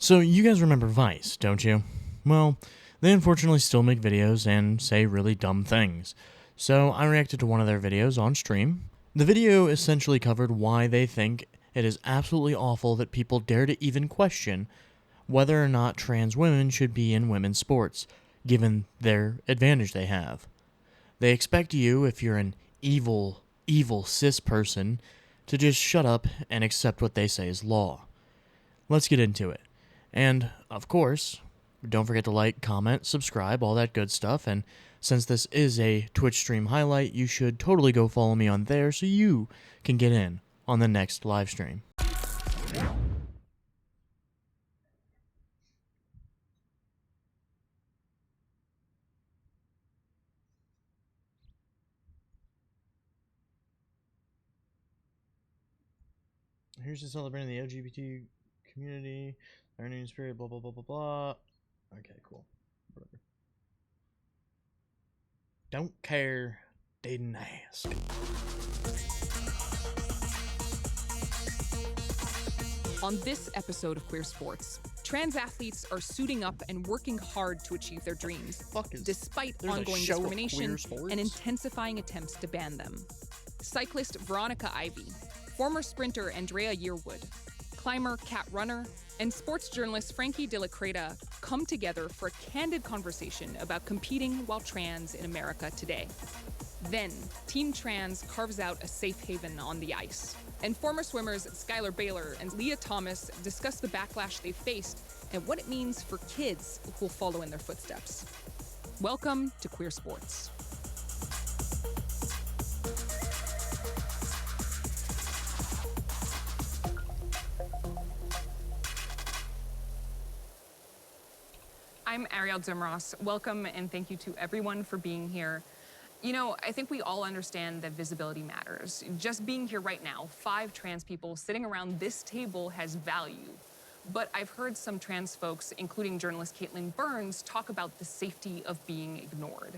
So you guys remember Vice, don't you? Well, they unfortunately still make videos and say really dumb things. So I reacted to one of their videos on stream. The video essentially covered why they think it is absolutely awful that people dare to even question whether or not trans women should be in women's sports, given their advantage they have. They expect you, if you're an evil cis person, to just shut up and accept what they say is law. Let's get into it. And, of course, don't forget to like, comment, subscribe, all that good stuff. And since this is a Twitch stream highlight, you should totally go follow me on there so you can get in on the next live stream. Here's to celebrating the LGBT community, learning spirit, blah, blah, blah, blah, blah. Okay, cool. Whatever. Don't care, didn't ask. On this episode of Queer Sports, trans athletes are suiting up and working hard to achieve their dreams, despite ongoing discrimination and intensifying attempts to ban them. Cyclist Veronica Ivy, former sprinter Andrea Yearwood, climber Kat Runner, and sports journalist Frankie De La Creta come together for a candid conversation about competing while trans in America today. Then, Team Trans carves out a safe haven on the ice. And former swimmers Skylar Baylor and Leah Thomas discuss the backlash they faced and what it means for kids who will follow in their footsteps. Welcome to Queer Sports. I'm Ariel Zimros. Welcome and thank you to everyone for being here. You know, I think we all understand that visibility matters. Just being here right now, 5 trans people sitting around this table has value. But I've heard some trans folks, including journalist Caitlin Burns, talk about the safety of being ignored.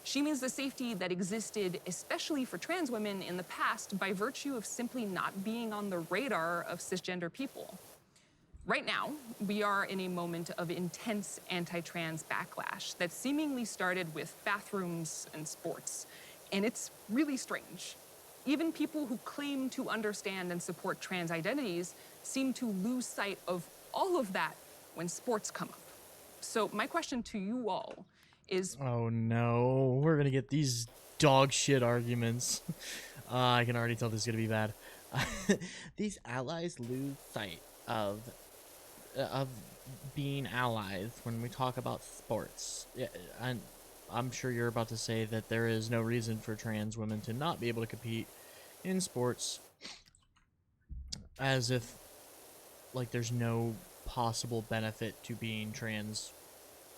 She means the safety that existed, especially for trans women in the past, by virtue of simply not being on the radar of cisgender people. Right now, we are in a moment of intense anti-trans backlash that seemingly started with bathrooms and sports. And it's really strange. Even people who claim to understand and support trans identities seem to lose sight of all of that when sports come up. So my question to you all is... Oh no, we're gonna get these dog shit arguments. I can already tell this is gonna be bad. These allies lose sight of being allies when we talk about sports. Yeah, I'm sure you're about to say that there is no reason for trans women to not be able to compete in sports, as if like there's no possible benefit to being trans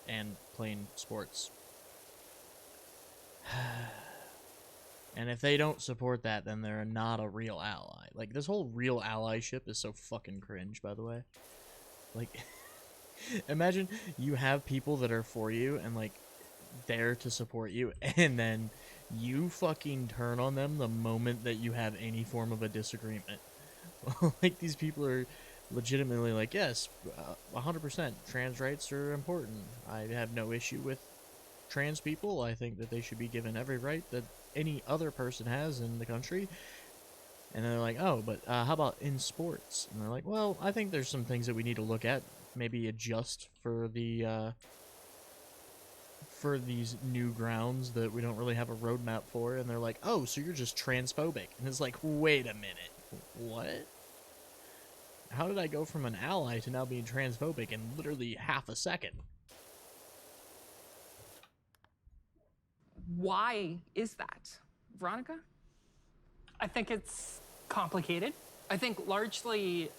and playing sports. And if they don't support that, then they're not a real ally. Like, this whole real allyship is so fucking cringe, by the way. Like, imagine you have people that are for you and, like, there to support you, and then you fucking turn on them the moment that you have any form of a disagreement. Like, these people are legitimately like, yes, 100%, trans rights are important. I have no issue with trans people. I think that they should be given every right that any other person has in the country. And they're like, oh, but how about in sports? And they're like, well, I think there's some things that we need to look at, maybe adjust for the for these new grounds that we don't really have a roadmap for. And they're like, oh, so you're just transphobic. And it's like, wait a minute, what? How did I go from an ally to now being transphobic in literally half a second? Why is that? Veronica? I think it's complicated. I think largely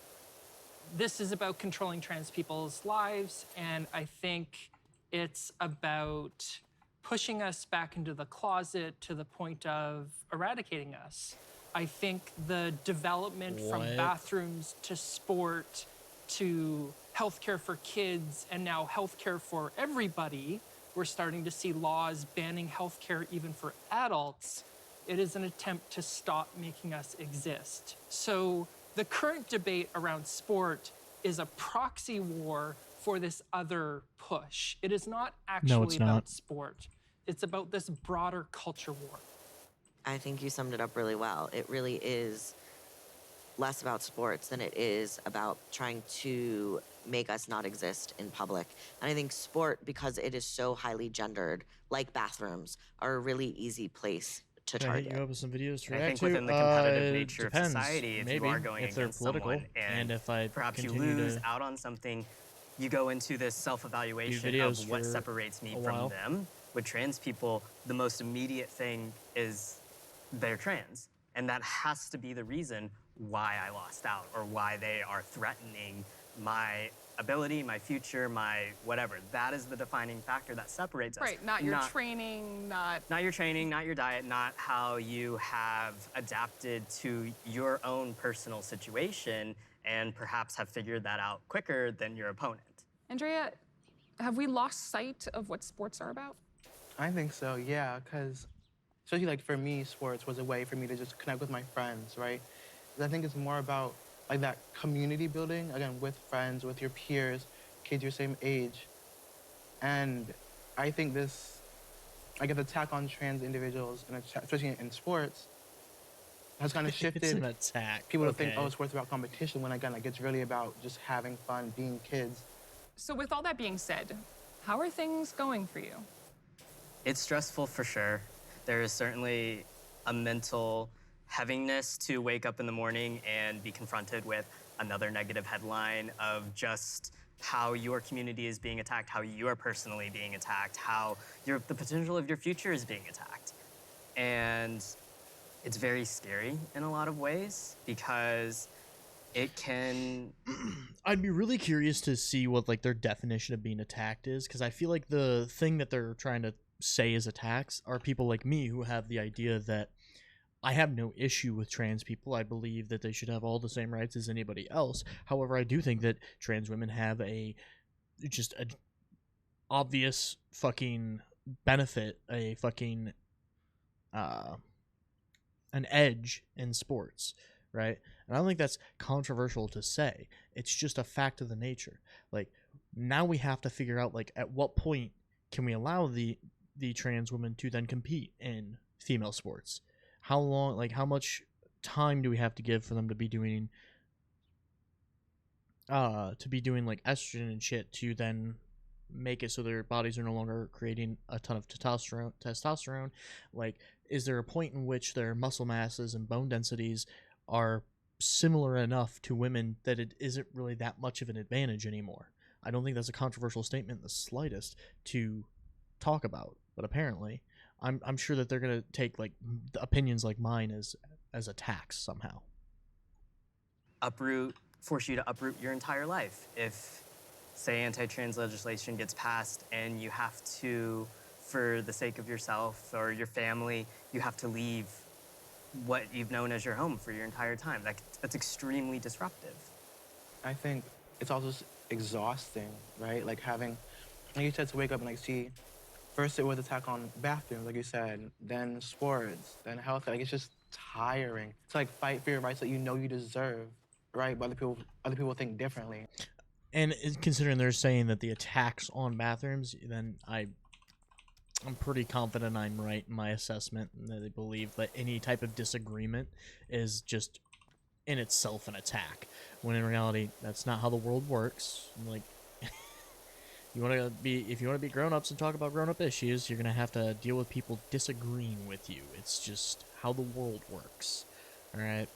this is about controlling trans people's lives, and I think it's about pushing us back into the closet to the point of eradicating us. I think the development from bathrooms to sport to healthcare for kids and now healthcare for everybody, we're starting to see laws banning healthcare even for adults. It is an attempt to stop making us exist. So the current debate around sport is a proxy war for this other push. It is not No, actually it's about not. sport. It's about this broader culture war. I think you summed it up really well. It really is less about sports than it is about trying to make us not exist in public. And I think sport, because it is so highly gendered, like bathrooms, are a really easy place to Can I hit you target. up with some videos to I react think to? within the competitive It nature depends. of society, if Maybe you are going if they're against political, someone and if I perhaps you continue lose to out on something, you go into this self-evaluation videos of what for separates me a from while. them. With trans people, the most immediate thing is they're trans. And that has to be the reason why I lost out or why they are threatening my ability, my future, my whatever. That is the defining factor that separates us. Right, not your training, not Not your training, not your diet, not how you have adapted to your own personal situation and perhaps have figured that out quicker than your opponent. Andrea, have we lost sight of what sports are about? I think so, yeah, because especially like for me, sports was a way for me to just connect with my friends, right? 'Cause I think it's more about like that community building, again, with friends, with your peers, kids your same age. And I think this, I guess, attack on trans individuals, and especially in sports, has kind of it's shifted an attack. people to think, okay. oh, sports about competition, when again, like it's really about just having fun, being kids. So with all that being said, how are things going for you? It's stressful for sure. There is certainly a mental heaviness to wake up in the morning and be confronted with another negative headline of just how your community is being attacked, how you are personally being attacked, how the potential of your future is being attacked. And it's very scary in a lot of ways because it can I'd be really curious to see what like their definition of being attacked is, because I feel like the thing that they're trying to say is attacks are people like me who have the idea that I have no issue with trans people. I believe that they should have all the same rights as anybody else. However, I do think that trans women have a obvious fucking benefit, a fucking an edge in sports, right? And I don't think that's controversial to say. It's just a fact of the nature. Like, now we have to figure out, like, at what point can we allow the trans women to then compete in female sports? How long, like, how much time do we have to give for them to be doing like estrogen and shit to then make it so their bodies are no longer creating a ton of testosterone? Like, is there a point in which their muscle masses and bone densities are similar enough to women that it isn't really that much of an advantage anymore? I don't think that's a controversial statement in the slightest to talk about, but apparently I'm sure that they're gonna take like opinions like mine as attacks somehow. force you to uproot your entire life. If, say, anti-trans legislation gets passed and you have to, for the sake of yourself or your family, you have to leave what you've known as your home for your entire time. That's extremely disruptive. I think it's also exhausting, right? Like having, like you said, to wake up and like see, first it was attack on bathrooms, like you said, then sports, then health. Like it's just tiring to like fight for your rights that you know you deserve, right? But other people think differently. And considering they're saying that the attacks on bathrooms, then I'm pretty confident I'm right in my assessment, and that they believe that any type of disagreement is just in itself an attack, when in reality that's not how the world works. Like, if you want to be grown-ups and talk about grown-up issues, you're gonna have to deal with people disagreeing with you. It's just how the world works. All right,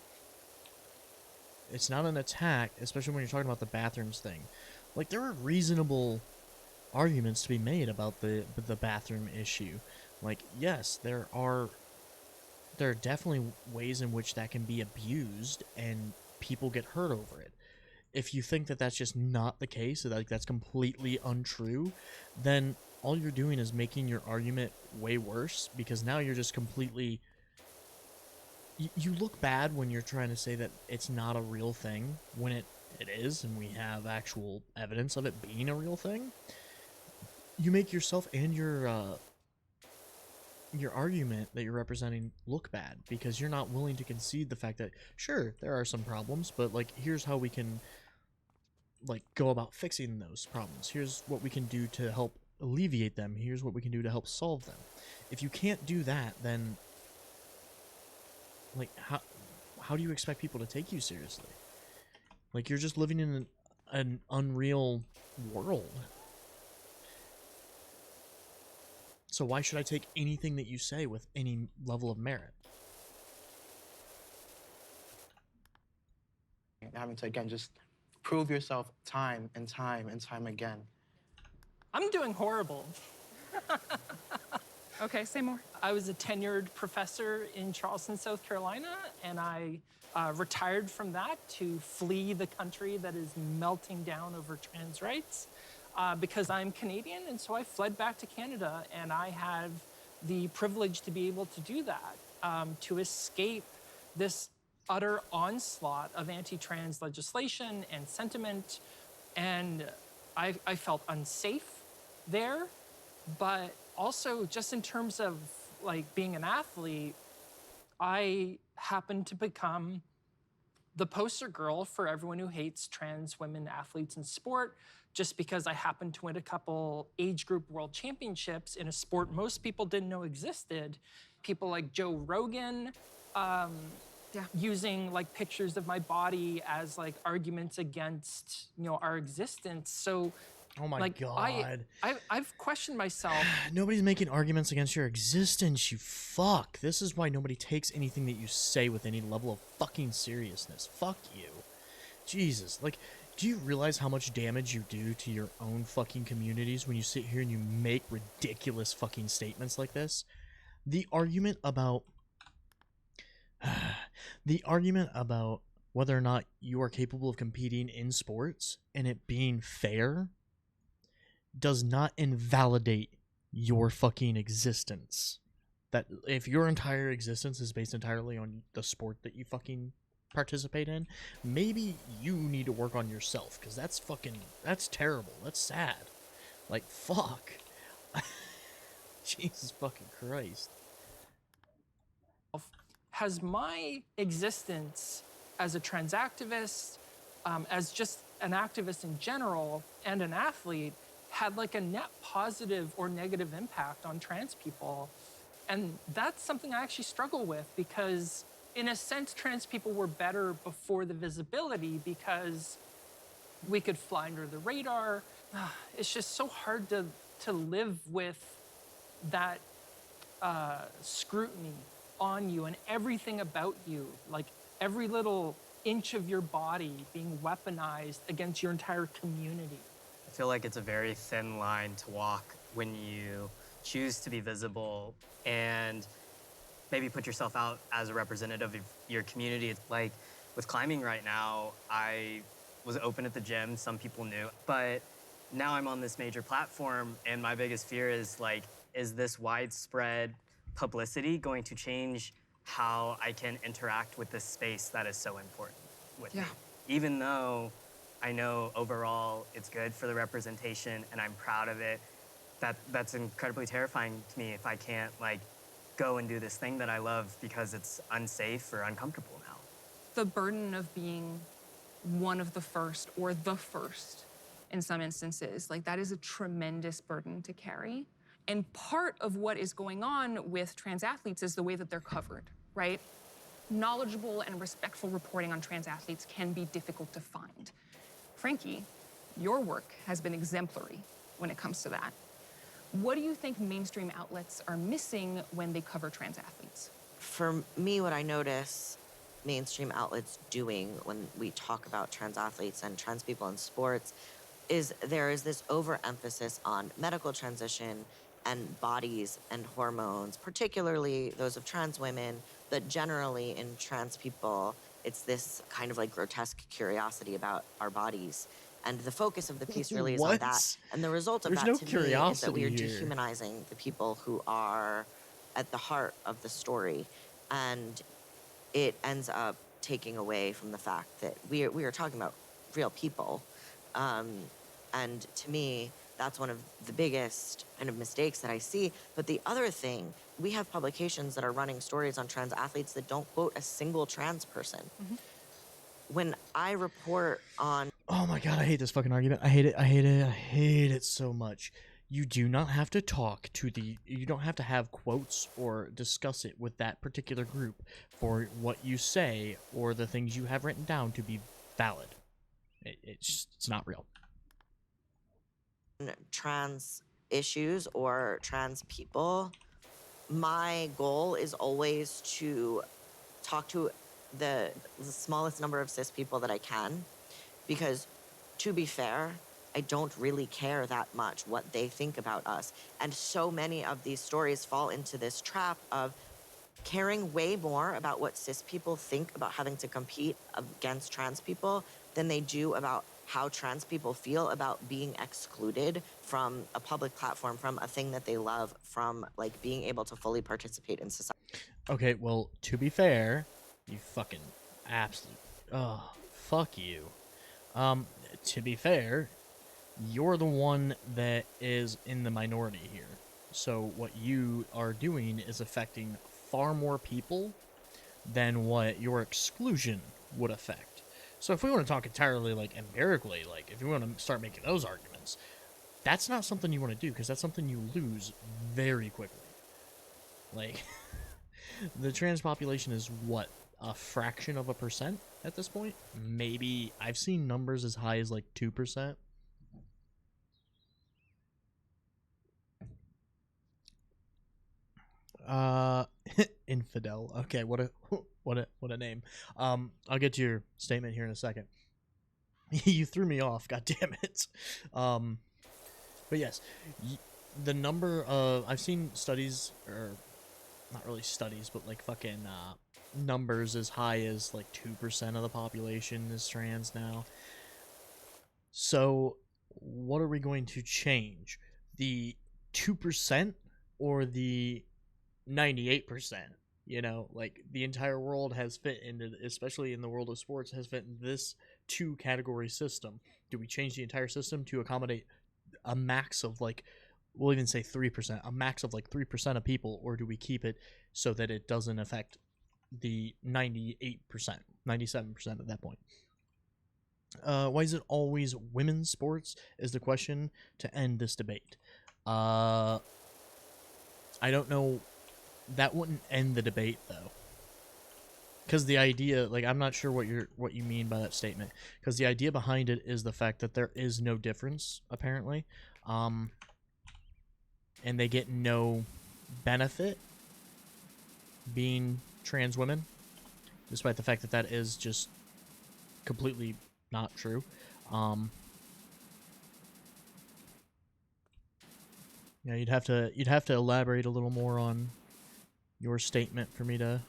it's not an attack, especially when you're talking about the bathrooms thing. Like, there are reasonable arguments to be made about the bathroom issue. Like, yes, there are definitely ways in which that can be abused and people get hurt over it. If you think that that's just not the case, like that's completely untrue, then all you're doing is making your argument way worse, because now you're just completely you look bad when you're trying to say that it's not a real thing when it is, and we have actual evidence of it being a real thing. You make yourself and your argument that you're representing look bad, because you're not willing to concede the fact that, sure, there are some problems, but like, here's how we can like go about fixing those problems. Here's what we can do to help alleviate them. Here's what we can do to help solve them. If you can't do that, then like how do you expect people to take you seriously? Like you're just living in an unreal world. So why should I take anything that you say with any level of merit? Having to, again, just prove yourself time and time and time again. I'm doing horrible. Okay, say more. I was a tenured professor in Charleston, South Carolina, and I retired from that to flee the country that is melting down over trans rights because I'm Canadian, and so I fled back to Canada, and I have the privilege to be able to do that, to escape this utter onslaught of anti-trans legislation and sentiment, and I felt unsafe there, but also just in terms of like being an athlete, I happened to become the poster girl for everyone who hates trans women athletes in sport, just because I happened to win a couple age group world championships in a sport most people didn't know existed. People like Joe Rogan, using like pictures of my body as like arguments against, you know, our existence. So Oh my like, god. I've questioned myself. Nobody's making arguments against your existence, you fuck. This is why nobody takes anything that you say with any level of fucking seriousness. Fuck you. Jesus. Like, do you realize how much damage you do to your own fucking communities when you sit here and you make ridiculous fucking statements like this? The argument about whether or not you are capable of competing in sports and it being fair does not invalidate your fucking existence. That if your entire existence is based entirely on the sport that you fucking participate in, maybe you need to work on yourself, because that's terrible. That's sad. Like, fuck. Jesus fucking Christ. Has my existence as a trans activist, as just an activist in general, and an athlete, had like a net positive or negative impact on trans people? And that's something I actually struggle with, because in a sense, trans people were better before the visibility because we could fly under the radar. It's just so hard to live with that scrutiny on you and everything about you, like every little inch of your body being weaponized against your entire community. I feel like it's a very thin line to walk when you choose to be visible and maybe put yourself out as a representative of your community. It's like with climbing right now, I was open at the gym, some people knew, but now I'm on this major platform, and my biggest fear is like, is this widespread publicity going to change how I can interact with this space that is so important with me? Even though I know overall it's good for the representation and I'm proud of it, that's incredibly terrifying to me if I can't like go and do this thing that I love because it's unsafe or uncomfortable now. The burden of being one of the first or the first in some instances, like that is a tremendous burden to carry. And part of what is going on with trans athletes is the way that they're covered, right? Knowledgeable and respectful reporting on trans athletes can be difficult to find. Frankie, your work has been exemplary when it comes to that. What do you think mainstream outlets are missing when they cover trans athletes? For me, what I notice mainstream outlets doing when we talk about trans athletes and trans people in sports is there is this overemphasis on medical transition and bodies and hormones, particularly those of trans women, but generally in trans people, it's this kind of like grotesque curiosity about our bodies. And the focus of the piece really is on that. And the result of There's that no to me is that we are curiosity here. dehumanizing the people who are at the heart of the story. And it ends up taking away from the fact that we are talking about real people. And to me, that's one of the biggest kind of mistakes that I see. But the other thing, we have publications that are running stories on trans athletes that don't quote a single trans person. When I report on Oh my god, I hate this fucking argument. I hate it. I hate it. I hate it so much. You do not have to talk to the. You don't have to have quotes or discuss it with that particular group for what you say or the things you have written down to be valid. It's not real. Trans issues or trans people, my goal is always to talk to the smallest number of cis people that I can, because to be fair, I don't really care that much what they think about us. And so many of these stories fall into this trap of caring way more about what cis people think about having to compete against trans people than they do about how trans people feel about being excluded from a public platform, from a thing that they love, from like being able to fully participate in society. Okay, well, to be fair, you fucking absolute. Oh, fuck you. To be fair, you're the one that is in the minority here. So what you are doing is affecting far more people than what your exclusion would affect. So if we want to talk entirely like empirically, like if you want to start making those arguments, that's not something you want to do because that's something you lose very quickly. Like the trans population is what, a fraction of a percent at this point? Maybe I've seen numbers as high as like 2%. Infidel. Okay, what a name. I'll get to your statement here in a second. You threw me off, god damn it. But yes, the number of, I've seen studies, or not really studies, but like fucking numbers as high as like 2% of the population is trans now. So what are we going to change? The 2% or the 98%? You know, like the entire world has fit into, especially in the world of sports, has fit in this 2-category system. Do we change the entire system to accommodate a max of like, we'll even say 3%, a max of like 3% of people, or do we keep it so that it doesn't affect the 98%, 97% at that point? Why is it always women's sports is the question to end this debate. I don't know. That wouldn't end the debate though, because the idea, like, I'm not sure what you mean by that statement, because the idea behind it is the fact that there is no difference apparently, and they get no benefit being trans women, despite the fact that that is just completely not true. Yeah, you'd have to elaborate a little more on your statement for me to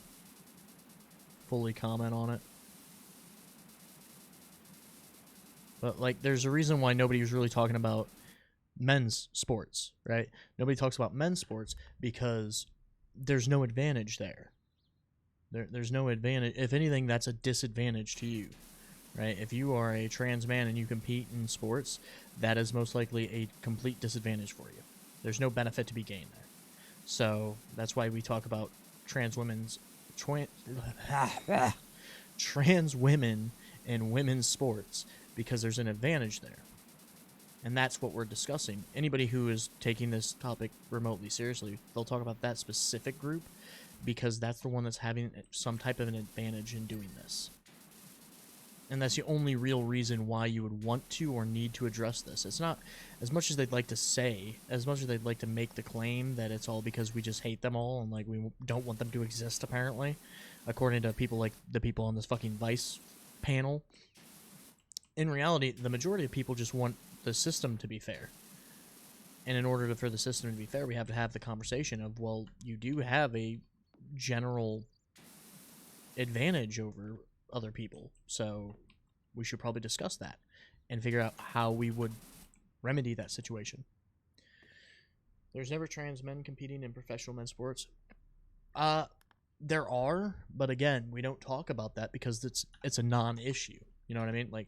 fully comment on it. But like, there's a reason why nobody was really talking about men's sports, right? Nobody talks about men's sports because there's no advantage there. There's no advantage. If anything, that's a disadvantage to you, right? If you are a trans man and you compete in sports, that is most likely a complete disadvantage for you. There's no benefit to be gained there. So that's why we talk about trans women in women's sports, because there's an advantage there. And that's what we're discussing. Anybody who is taking this topic remotely seriously, they'll talk about that specific group because that's the one that's having some type of an advantage in doing this. And that's the only real reason why you would want to or need to address this. It's not as much as they'd like to say, as much as they'd like to make the claim that it's all because we just hate them all and like we don't want them to exist, apparently, according to people like the people on this fucking Vice panel. In reality, the majority of people just want the system to be fair. And in order for the system to be fair, we have to have the conversation of, well, you do have a general advantage over other people, so we should probably discuss that and figure out how we would remedy that situation. There's never trans men competing in professional men's sports. There are, but again, we don't talk about that because it's a non-issue. You know what I mean? Like,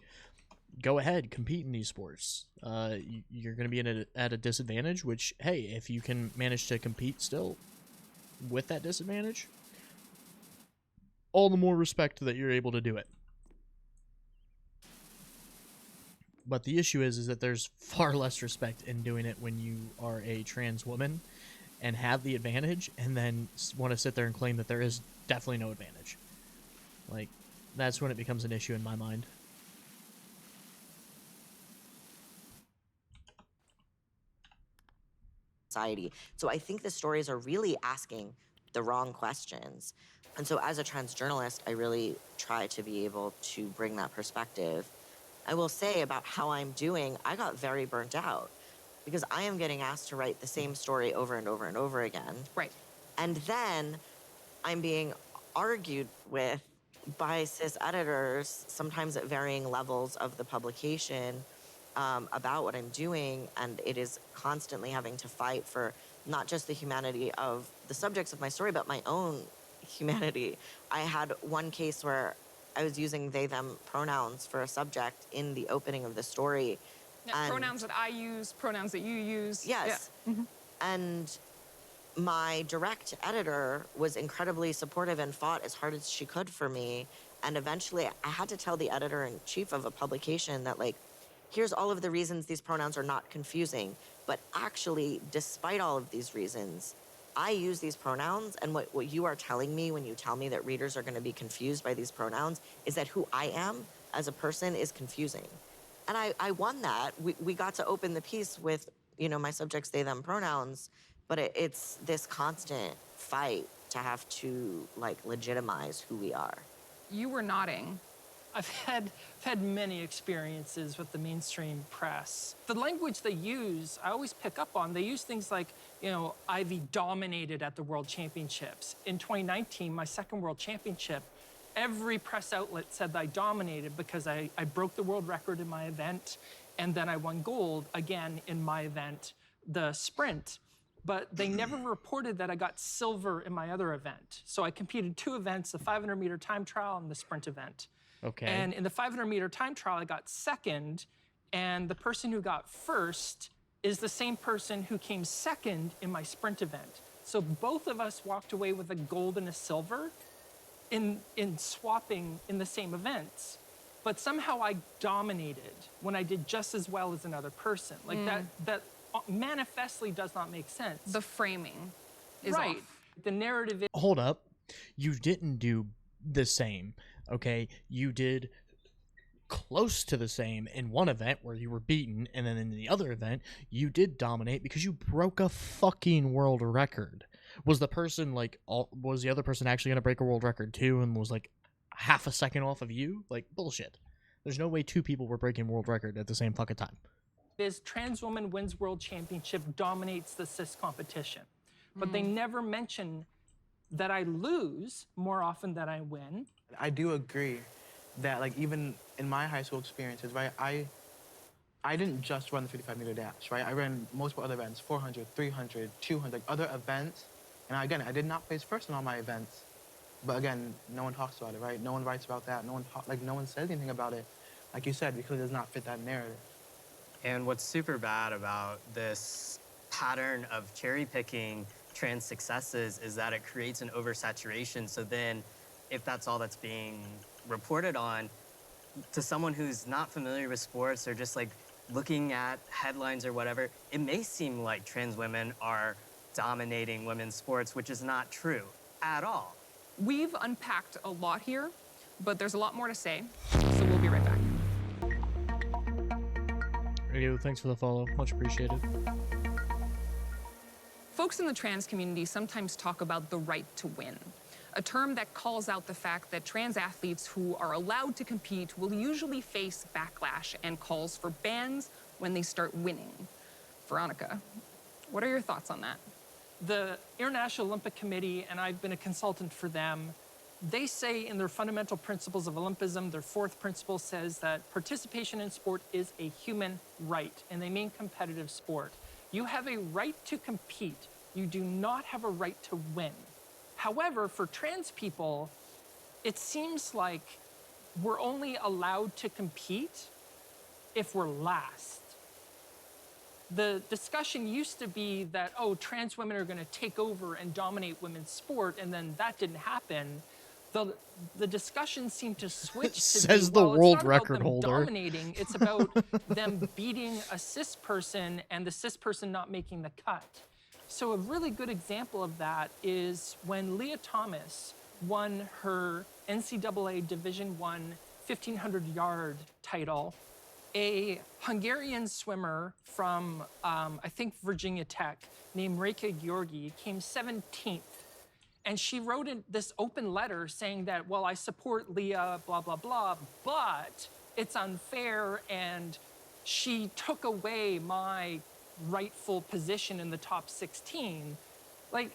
go ahead, compete in these sports. You're going to be at a disadvantage, which, hey, if you can manage to compete still with that disadvantage, all the more respect that you're able to do it. But the issue is that there's far less respect in doing it when you are a trans woman and have the advantage, and then want to sit there and claim that there is definitely no advantage. Like, that's when it becomes an issue in my mind. Society. So I think the stories are really asking the wrong questions. And so as a trans journalist, I really try to be able to bring that perspective. I will say about how I'm doing, I got very burnt out because I am getting asked to write the same story over and over and over again. Right. And then I'm being argued with by cis editors, sometimes at varying levels of the publication, about what I'm doing. And it is constantly having to fight for not just the humanity of the subjects of my story, but my own humanity. I had one case where I was using they, them pronouns for a subject in the opening of the story. Yeah, pronouns that I use, pronouns that you use. Yes. Yeah. Mm-hmm. And my direct editor was incredibly supportive and fought as hard as she could for me. And eventually I had to tell the editor-in-chief of a publication that, like, here's all of the reasons these pronouns are not confusing. But actually, despite all of these reasons, I use these pronouns, and what you are telling me when you tell me that readers are going to be confused by these pronouns is that who I am as a person is confusing. And I won that. We got to open the piece with, you know, my subjects, they, them pronouns, but it's this constant fight to have to, like, legitimize who we are. You were nodding. I've had many experiences with the mainstream press. The language they use, I always pick up on. They use things like, you know, Ivy dominated at the World Championships. In 2019, my second World Championship, every press outlet said that I dominated because I broke the world record in my event, and then I won gold again in my event, the sprint. But they never reported that I got silver in my other event. So I competed 2 events, the 500-meter time trial and the sprint event. Okay. And in the 500-meter time trial, I got second, and the person who got first is the same person who came second in my sprint event. So both of us walked away with a gold and a silver in swapping in the same events. But somehow I dominated when I did just as well as another person. Like that manifestly does not make sense. The framing is right. off. The narrative is Hold up. You didn't do the same, okay? You did close to the same in one event where you were beaten, and then in the other event, you did dominate because you broke a fucking world record. Was the person, like, was the other person actually gonna break a world record too and was, like, half a second off of you? Like, bullshit. There's no way 2 people were breaking world record at the same fucking time. trans woman wins world championship, dominates the cis competition. But they never mention that I lose more often than I win. I do agree that, like, even in my high school experiences, right, I didn't just run the 55-meter dash, right? I ran multiple other events, 400, 300, 200, like, other events. And again, I did not place first in all my events. But again, no one talks about it, right? No one writes about that. No one says anything about it, like you said, because it does not fit that narrative. And what's super bad about this pattern of cherry picking trans successes is that it creates an oversaturation. So then if that's all that's being reported on, to someone who's not familiar with sports or just, like, looking at headlines or whatever, it may seem like trans women are dominating women's sports, which is not true at all. We've unpacked a lot here, but there's a lot more to say, so we'll be right back. Radio, thanks for the follow. Much appreciated. Folks in the trans community sometimes talk about the right to win, a term that calls out the fact that trans athletes who are allowed to compete will usually face backlash and calls for bans when they start winning. Veronica, what are your thoughts on that? The International Olympic Committee, and I've been a consultant for them, they say in their fundamental principles of Olympism, their 4th principle says that participation in sport is a human right, and they mean competitive sport. You have a right to compete. You do not have a right to win. However, for trans people, it seems like we're only allowed to compete if we're last. The discussion used to be that, oh, trans women are going to take over and dominate women's sport, and then that didn't happen. the discussion seemed to switch to Says be, the well, world it's not about record them holder. dominating, it's about them beating a cis person and the cis person not making the cut. So a really good example of that is when Leah Thomas won her NCAA Division I 1500-yard title. A Hungarian swimmer from, I think, Virginia Tech, named Reka Georgi, came 17th. And she wrote in this open letter saying that, well, I support Leah, blah, blah, blah, but it's unfair and she took away my rightful position in the top 16. Like,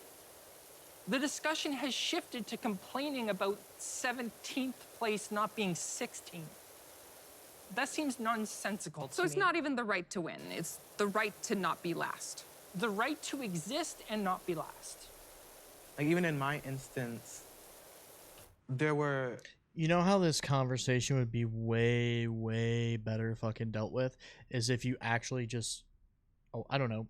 the discussion has shifted to complaining about 17th place not being 16th. That seems nonsensical to So it's me. not even the right to win, it's the right to not be last. The right to exist and not be last. Like, even in my instance, there were You know how this conversation would be way, way better fucking dealt with? Is if you actually just, oh, I don't know,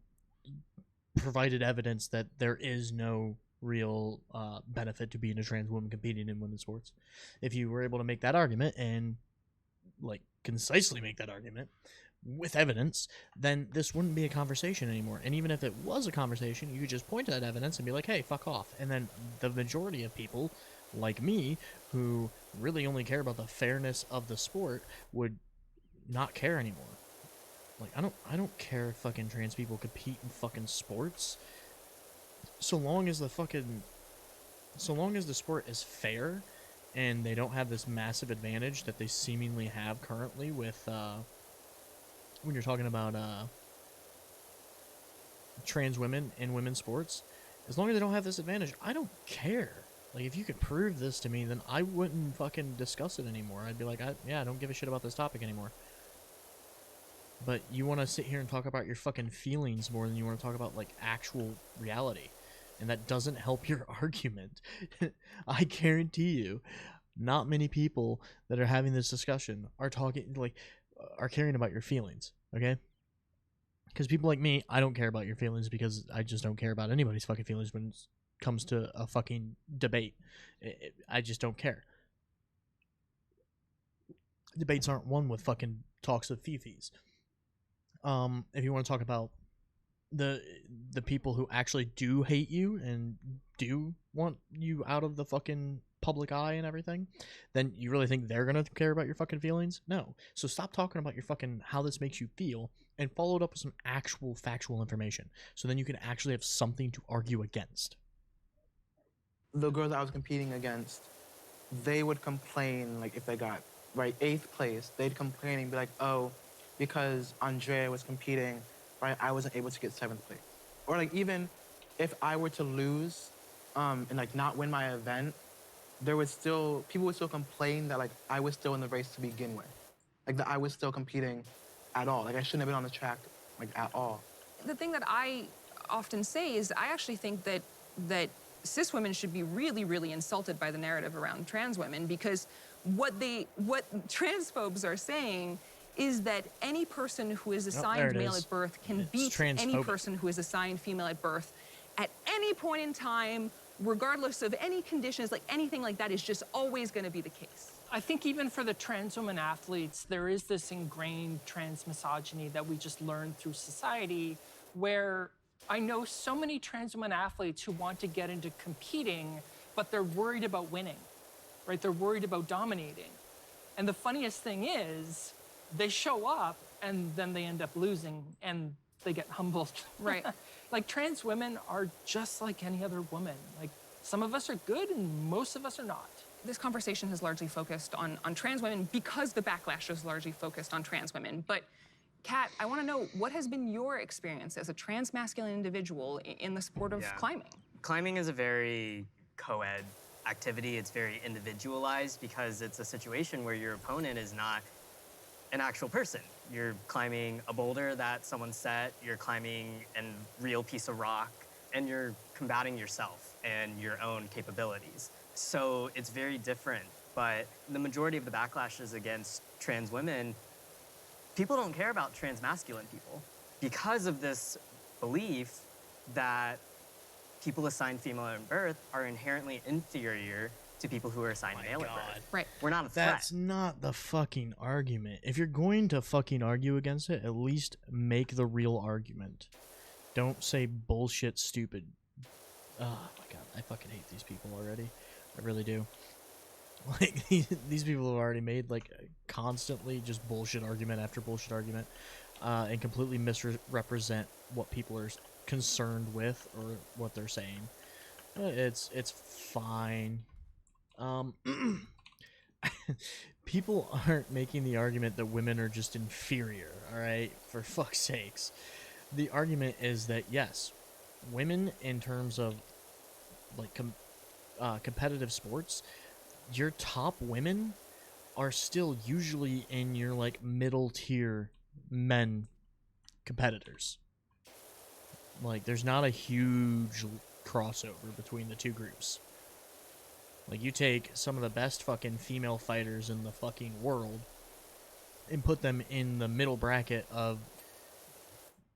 provided evidence that there is no real benefit to being a trans woman competing in women's sports. If you were able to make that argument and, like, concisely make that argument with evidence, then this wouldn't be a conversation anymore. And even if it was a conversation, you could just point to that evidence and be like, hey, fuck off. And then the majority of people, like me, who really only care about the fairness of the sport, would not care anymore. Like, I don't care if fucking trans people compete in fucking sports. So long as the sport is fair and they don't have this massive advantage that they seemingly have currently with when you're talking about trans women in women's sports, as long as they don't have this advantage, I don't care. Like, if you could prove this to me, then I wouldn't fucking discuss it anymore. I'd be like, I don't give a shit about this topic anymore. But you want to sit here and talk about your fucking feelings more than you want to talk about, like, actual reality. And that doesn't help your argument. I guarantee you, not many people that are having this discussion are caring about your feelings, okay? Because people like me, I don't care about your feelings because I just don't care about anybody's fucking feelings when it comes to a fucking debate. I just don't care. Debates aren't won with fucking talks of fifis. If you want to talk about the people who actually do hate you and do want you out of the fucking public eye and everything, then you really think they're gonna care about your fucking feelings? No. So stop talking about your fucking how this makes you feel and follow it up with some actual factual information, so then you can actually have something to argue against. the girls I was competing against, they would complain, like, if they got, right, 8th place, they'd complain and be like, oh, because Andrea was competing, right, I wasn't able to get 7th place. Or, like, even if I were to lose and, like, not win my event, people would still complain that, like, I was still in the race to begin with. Like, that I was still competing at all. Like, I shouldn't have been on the track, like, at all. The thing that I often say is I actually think that cis women should be really, really insulted by the narrative around trans women, because what transphobes are saying is that any person who is there assigned it male is. at birth can It's beat any transphobic. person who is assigned female at birth at any point in time, regardless of any conditions. Like, anything like that is just always going to be the case. I think even for the trans women athletes, there is this ingrained trans misogyny that we just learned through society, where I know so many trans women athletes who want to get into competing, but they're worried about winning, right? They're worried about dominating. And the funniest thing is, they show up and then they end up losing and they get humbled. Right. Like, trans women are just like any other woman. Like, some of us are good and most of us are not. This conversation has largely focused on trans women because the backlash is largely focused on trans women. But Kat, I want to know, what has been your experience as a trans masculine individual in the sport of climbing? Climbing is a very co-ed activity. It's very individualized because it's a situation where your opponent is not an actual person. You're climbing a boulder that someone set, you're climbing a real piece of rock, and you're combating yourself and your own capabilities. So it's very different, but the majority of the backlash is against trans women. People don't care about trans masculine people because of this belief that people assigned female at birth are inherently inferior to to people who are assigned male at God. birth. Right. We're not a threat. That's not the fucking argument. If you're going to fucking argue against it, at least make the real argument. Don't say bullshit stupid. Oh my god, I fucking hate these people already. I really do. Like, these people have already made, like, constantly just bullshit argument after bullshit argument, and completely misrepresent what people are concerned with or what they're saying. It's fine. People aren't making the argument that women are just inferior, alright? For fuck's sakes. The argument is that, yes, women, in terms of, like, competitive sports, your top women are still usually in your, like, middle tier men competitors. Like, there's not a huge crossover between the two groups. Like, you take some of the best fucking female fighters in the fucking world and put them in the middle bracket of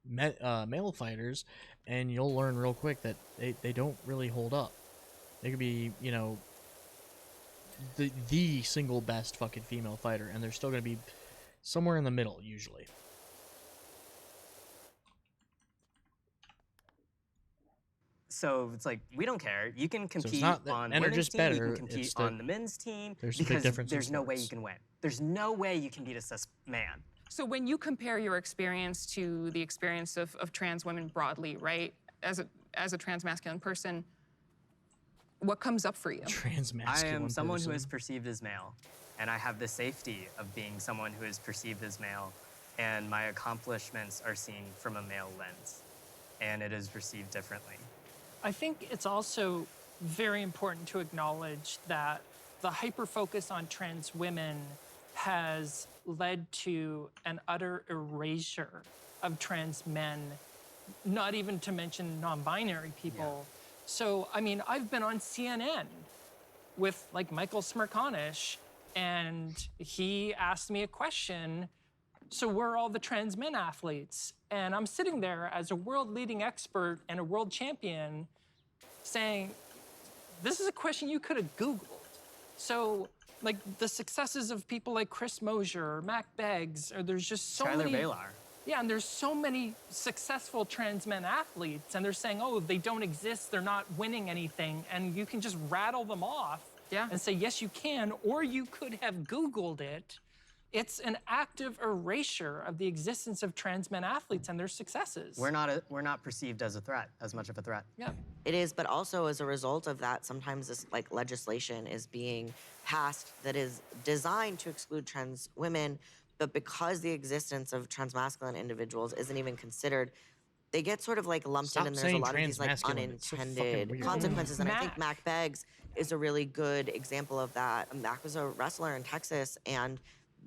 male fighters, and you'll learn real quick that they don't really hold up. They could be, you know, the single best fucking female fighter, and they're still going to be somewhere in the middle, usually. So it's like, we don't care. You can compete not that on men are women's just team, better, you can it's compete that on the men's team, there's a big because difference in there's no way you sports. can win. There's no way you can beat a cis man. So when you compare your experience to the experience of trans women broadly, right, as a transmasculine person, what comes up for you? Transmasculine I am someone person. who is perceived as male, and I have the safety of being someone who is perceived as male, and my accomplishments are seen from a male lens, and it is perceived differently. I think it's also very important to acknowledge that the hyper-focus on trans women has led to an utter erasure of trans men, not even to mention non-binary people. So, I mean, I've been on CNN with, like, Michael Smerconish, and he asked me a question, so where are all the trans men athletes? And I'm sitting there as a world-leading expert and a world champion saying, this is a question you could have Googled. So, like, the successes of people like Chris Mosier or Mac Beggs, or there's just so Tyler many... Balar. Yeah, and there's so many successful trans men athletes, and they're saying, oh, they don't exist, they're not winning anything, and you can just rattle them off and say, yes, you can, or you could have Googled it. It's an active erasure of the existence of trans men athletes and their successes. We're not perceived as a threat, as much of a threat. Yeah. It is, but also as a result of that, sometimes this like legislation is being passed that is designed to exclude trans women, but because the existence of transmasculine individuals isn't even considered, they get sort of like lumped Stop in, and there's a saying lot of these like transmasculine. It's so fucking unintended weird. consequences. And I think Mac. Mac Beggs is a really good example of that. Mac was a wrestler in Texas, and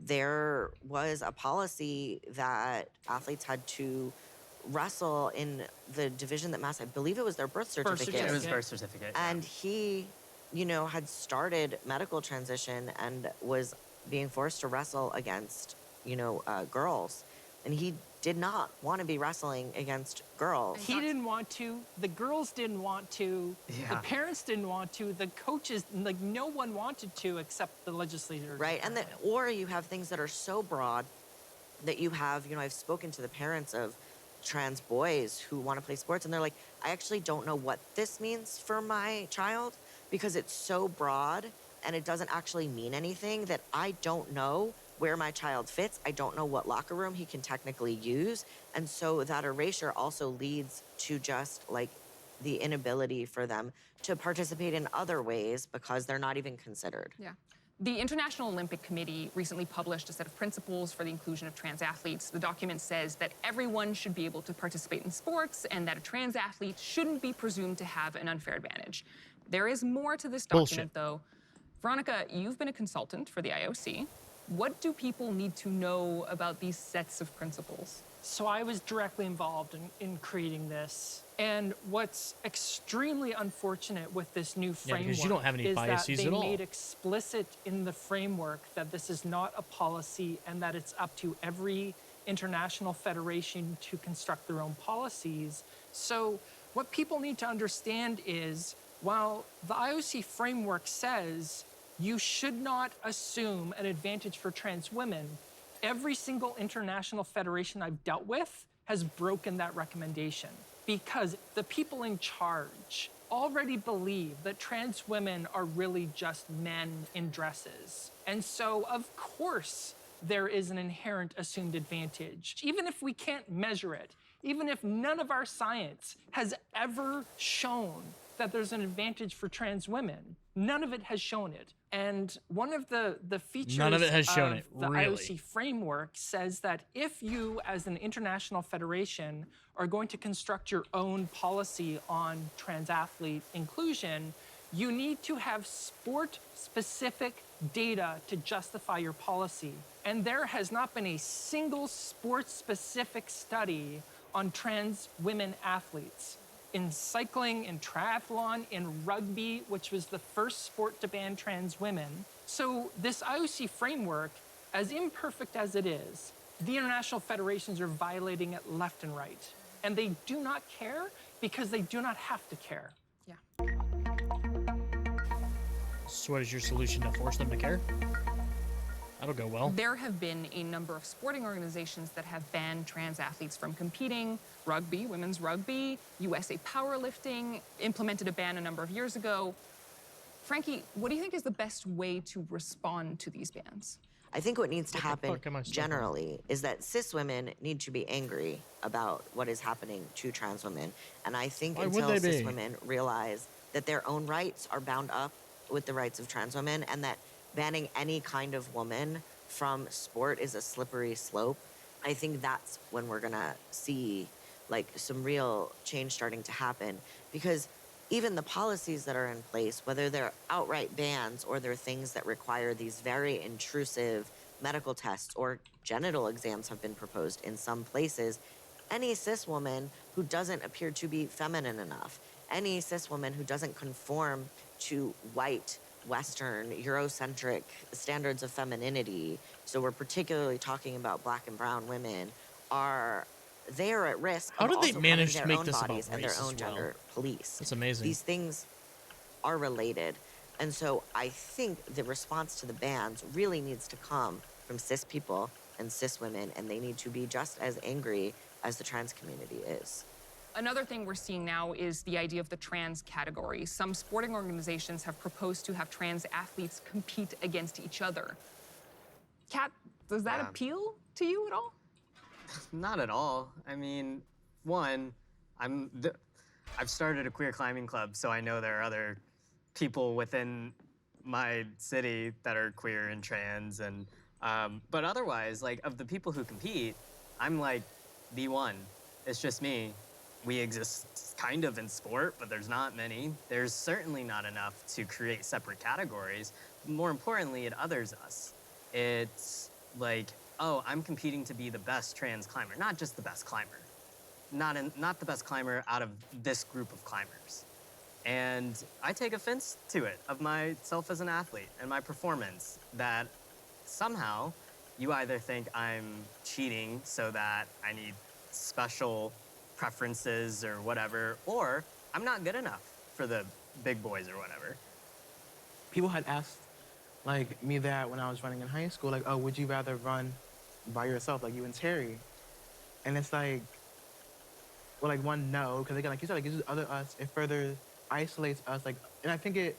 there was a policy that athletes had to wrestle in the division that Mass, I believe it was their birth certificate. certificate. It was Yeah. birth certificate. yeah. And he, you know, had started medical transition and was being forced to wrestle against, you know, girls. And he did not want to be wrestling against girls. He didn't want to, the girls didn't want to, the Yeah. parents didn't want to, the coaches, like, no one wanted to except the legislators. Right? And then, or you have things that are so broad that you have, you know, I've spoken to the parents of trans boys who want to play sports, and they're like, I actually don't know what this means for my child because it's so broad and it doesn't actually mean anything that I don't know where my child fits. I don't know what locker room he can technically use. And so that erasure also leads to just like the inability for them to participate in other ways because they're not even considered. Yeah. The International Olympic Committee recently published a set of principles for the inclusion of trans athletes. The document says that everyone should be able to participate in sports and that a trans athlete shouldn't be presumed to have an unfair advantage. There is more to this document, though. Veronica, you've been a consultant for the IOC. What do people need to know about these sets of principles? So I was directly involved in creating this. And what's extremely unfortunate with this new Yeah, framework because you don't have any is that biases they at all. made explicit in the framework that this is not a policy and that it's up to every international federation to construct their own policies. So what people need to understand is While the IOC framework says you should not assume an advantage for trans women, every single international federation I've dealt with has broken that recommendation because the people in charge already believe that trans women are really just men in dresses. And so, of course, there is an inherent assumed advantage. Even if we can't measure it, even if none of our science has ever shown that there's an advantage for trans women, none of it has shown it. And one of the features None of it has shown it, the really. IOC framework says that if you, as an international federation, are going to construct your own policy on trans athlete inclusion, you need to have sport-specific data to justify your policy. And there has not been a single sport-specific study on trans women athletes. In cycling, in triathlon, in rugby, which was the first sport to ban trans women. So this IOC framework, as imperfect as it is, the international federations are violating it left and right. And they do not care because they do not have to care. Yeah. So what is your solution, to force them to care? That'll go well. There have been a number of sporting organizations that have banned trans athletes from competing. Rugby, women's rugby, USA Powerlifting implemented a ban a number of years ago. Frankie, what do you think is the best way to respond to these bans? I think what needs to What the happen fuck am I stuck on? generally is that cis women need to be angry about what is happening to trans women. And I think Why would until they cis be? women realize that their own rights are bound up with the rights of trans women and that banning any kind of woman from sport is a slippery slope, I think that's when we're gonna see like some real change starting to happen. Because even the policies that are in place, whether they're outright bans or they're things that require these very intrusive medical tests or genital exams have been proposed in some places, any cis woman who doesn't appear to be feminine enough, any cis woman who doesn't conform to white, Western, Eurocentric standards of femininity, so we're particularly talking about Black and brown women, they are at risk How of did they also manage having to their make own this about bodies and their race as own well? gender police. That's amazing. These things are related. And so I think the response to the bans really needs to come from cis people and cis women, and they need to be just as angry as the trans community is. Another thing we're seeing now is the idea of the trans category. Some sporting organizations have proposed to have trans athletes compete against each other. Kat, does that Yeah. appeal to you at all? Not at all. I mean, one, I've started a queer climbing club, so I know there are other people within my city that are queer and trans, and but otherwise, like of the people who compete, I'm like the one. It's just me. We exist kind of in sport, but there's not many. There's certainly not enough to create separate categories. More importantly, it others us. It's like, oh, I'm competing to be the best trans climber, not just the best climber. Not the best climber out of this group of climbers. And I take offense to it, of myself as an athlete and my performance, that somehow you either think I'm cheating so that I need special preferences or whatever, or I'm not good enough for the big boys or whatever. People had asked like me that when I was running in high school, like, oh, would you rather run by yourself, like you and Terry? And it's like, well, like one, no, because again, like you said, like, it gives other us, it further isolates us, like, and I think it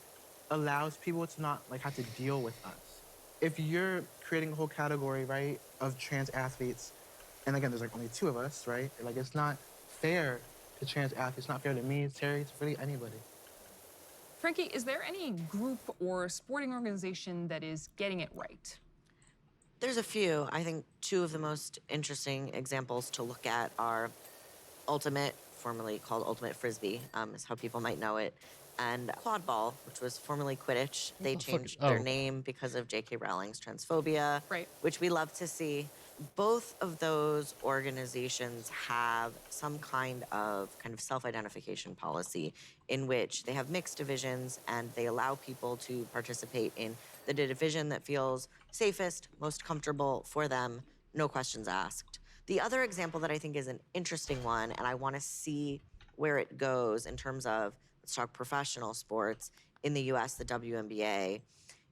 allows people to not like have to deal with us. If you're creating a whole category, right, of trans athletes, and again, there's like only two of us, right? Like, it's not fair to trans athletes, it's not fair to me, Terry, it's really anybody. Frankie, is there any group or sporting organization that is getting it right? There's a few. I think two of the most interesting examples to look at are Ultimate, formerly called Ultimate Frisbee, is how people might know it, and Quadball, which was formerly Quidditch. They the fuck changed is- their oh. name because of J.K. Rowling's transphobia, Right. which we love to see. Both of those organizations have some kind of self-identification policy in which they have mixed divisions and they allow people to participate in the division that feels safest, most comfortable for them, no questions asked. The other example that I think is an interesting one, and I want to see where it goes in terms of let's talk professional sports. In the US, the WNBA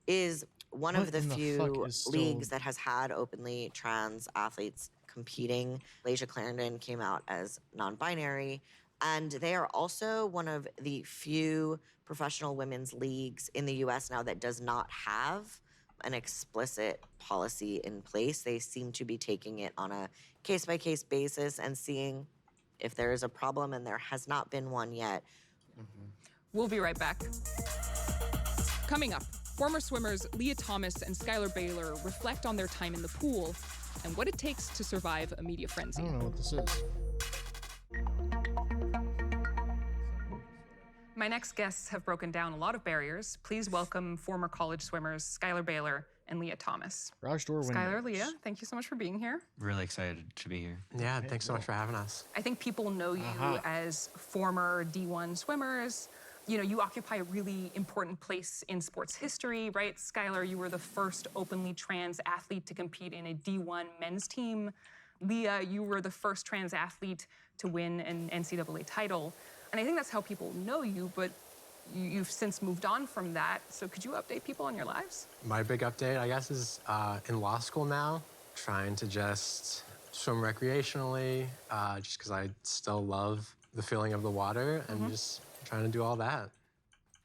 is one of What the in the fuck few is still- leagues that has had openly trans athletes competing. Laisha Clarendon came out as non-binary, and they are also one of the few professional women's leagues in the US now that does not have an explicit policy in place. They seem to be taking it on a case-by-case basis and seeing if there is a problem, and there has not been one yet. We'll be right back. Coming up, former swimmers Leah Thomas and Skylar Baylor reflect on their time in the pool and what it takes to survive a media I frenzy. don't know what this is. My next guests have broken down a lot of barriers. Please welcome former college swimmers Skylar Baylor and Leah Thomas. Garage door windows. Skylar, Leah, thank you so much for being here. Really excited to be here. Yeah, thanks so much for having us. I think people know you as former D1 swimmers. You know, you occupy a really important place in sports history, right? Skylar, you were the first openly trans athlete to compete in a D1 men's team. Leah, you were the first trans athlete to win an NCAA title. And I think that's how people know you, but you've since moved on from that. So could you update people on your lives? My big update, I guess, is in law school now, trying to just swim recreationally, just because I still love the feeling of the water and just trying to do all that.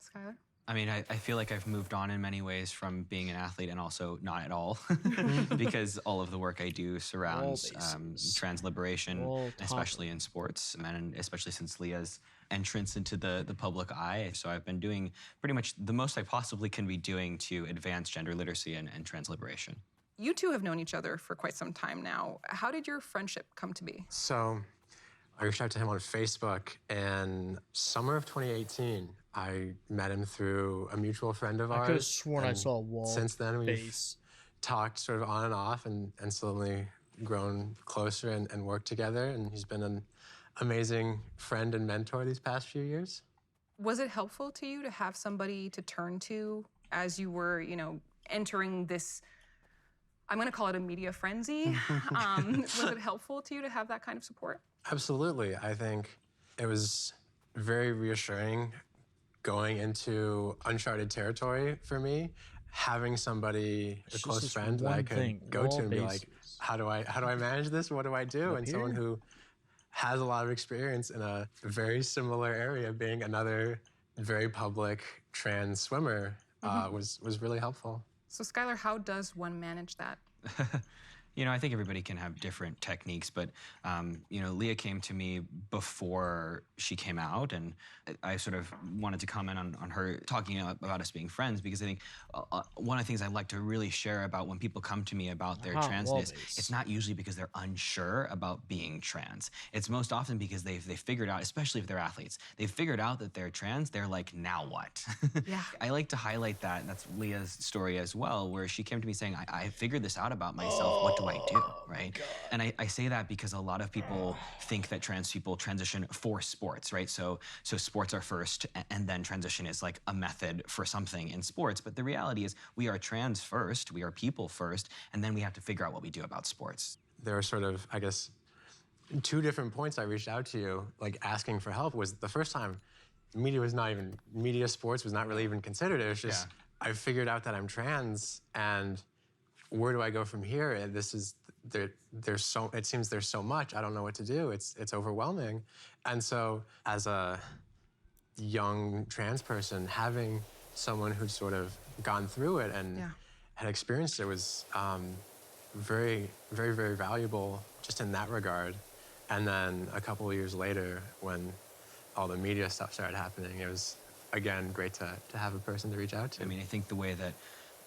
Skylar? I mean, I feel like I've moved on in many ways from being an athlete and also not at all because all of the work I do surrounds bases. trans liberation, All especially in sports, and especially since Leah's entrance into the public eye. So I've been doing pretty much the most I possibly can be doing to advance gender literacy and trans liberation. You two have known each other for quite some time now. How did your friendship come to be? So I reached out to him on Facebook, and summer of 2018, I met him through a mutual friend of I ours. could have sworn I and saw a wall. Since then, we've base. talked sort of on and off and slowly grown closer and worked together. And he's been an amazing friend and mentor these past few years. Was it helpful to you to have somebody to turn to as you were, you know, entering this, I'm going to call it a media frenzy? Was it helpful to you to have that kind of support? Absolutely. I think it was very reassuring going into uncharted territory for me, having somebody, It's a just close this friend that I one could thing, go wall to and be like, bases. how do I manage this? What do I do? Up And someone here? who has a lot of experience in a very similar area, being another very public trans swimmer, was really helpful. So, Skylar, how does one manage that? You know, I think everybody can have different techniques, but, you know, Leah came to me before she came out, and I sort of wanted to comment on her talking about us being friends, because I think one of the things I like to really share about when people come to me about their Wall transness, base. it's not usually because they're unsure about being trans. It's most often because they've figured out, especially if they're athletes, they've figured out that they're trans, they're like, now what? Yeah. I like to highlight that, and that's Leah's story as well, where she came to me saying, I figured this out about myself, what do I do, right? And I say that because a lot of people think that trans people transition for sports, right? So sports are first, and then transition is like a method for something in sports. But the reality is we are trans first, we are people first, and then we have to figure out what we do about sports. There are sort of, I guess, two different points I reached out to you, like asking for help. Was the first time media sports was not really even considered. It was just, I figured out that I'm trans, and where do I go from here? And this is, it seems there's so much, I don't know what to do. It's overwhelming. And so as a young trans person, having someone who'd sort of gone through it and had experienced it was very, very, very valuable just in that regard. And then a couple of years later, when all the media stuff started happening, it was, again, great to have a person to reach out to. I mean, I think the way that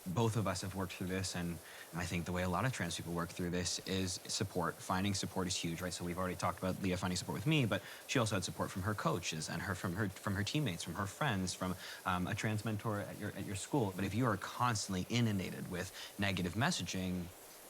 both of us have worked through this, and I think the way a lot of trans people work through this, is support. Finding support is huge, right? So we've already talked about Leah finding support with me, but she also had support from her coaches and from her teammates, from her friends, from a trans mentor at your school. But if you are constantly inundated with negative messaging,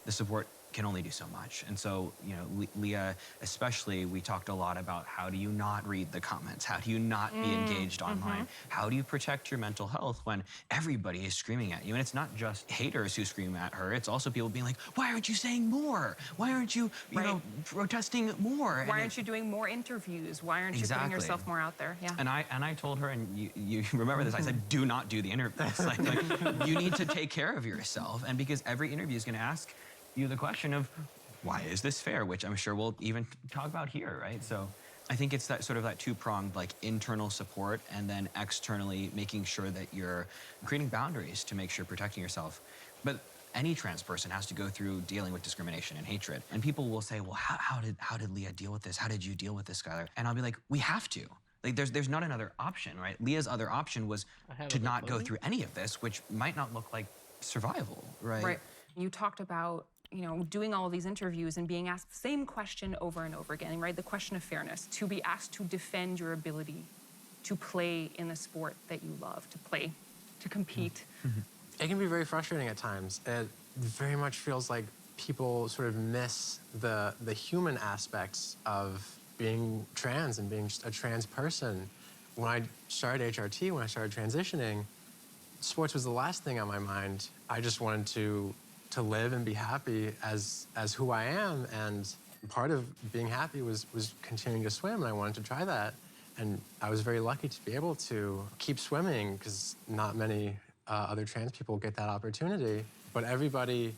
the support can only do so much. And so, you know, Leah, especially, we talked a lot about how do you not read the comments? How do you not be engaged online? How do you protect your mental health when everybody is screaming at you? And it's not just haters who scream at her. It's also people being like, why aren't you saying more? Why aren't you, you know, protesting more? Why aren't you doing more interviews? Why aren't you putting yourself more out there? Yeah. And I told her, and you remember this, I said, do not do the interviews. like, you need to take care of yourself. And because every interview is going to ask you the question of, why is this fair? Which I'm sure we'll even talk about here, right? So I think it's that sort of that two-pronged, like internal support and then externally making sure that you're creating boundaries to make sure you're protecting yourself. But any trans person has to go through dealing with discrimination and hatred. And people will say, well, how did Leah deal with this? How did you deal with this, Skylar? And I'll be like, we have to. Like, there's not another option, right? Leah's other option was to not go through any of this, which might not look like survival, right? Right. You talked about, you know, doing all of these interviews and being asked the same question over and over again, right? The question of fairness, to be asked to defend your ability to play in the sport that you love, to play, to compete. It can be very frustrating at times. It very much feels like people sort of miss the human aspects of being trans and being just a trans person. When I started HRT, when I started transitioning, sports was the last thing on my mind. I just wanted to live and be happy as who I am, and part of being happy was continuing to swim, and I wanted to try that. And I was very lucky to be able to keep swimming because not many other trans people get that opportunity. But everybody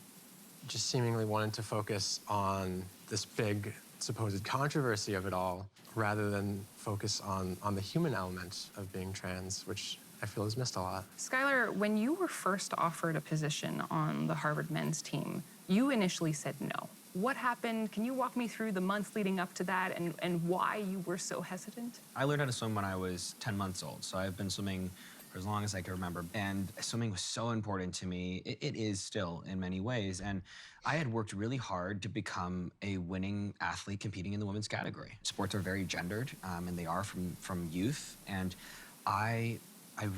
just seemingly wanted to focus on this big supposed controversy of it all rather than focus on the human element of being trans, which I feel is missed a lot. Skylar, when you were first offered a position on the Harvard men's team, you initially said no. What happened? Can you walk me through the months leading up to that and why you were so hesitant? I learned how to swim when I was 10 months old, so I've been swimming for as long as I can remember. And swimming was so important to me. It is still in many ways. And I had worked really hard to become a winning athlete competing in the women's category. Sports are very gendered, and they are from youth. And I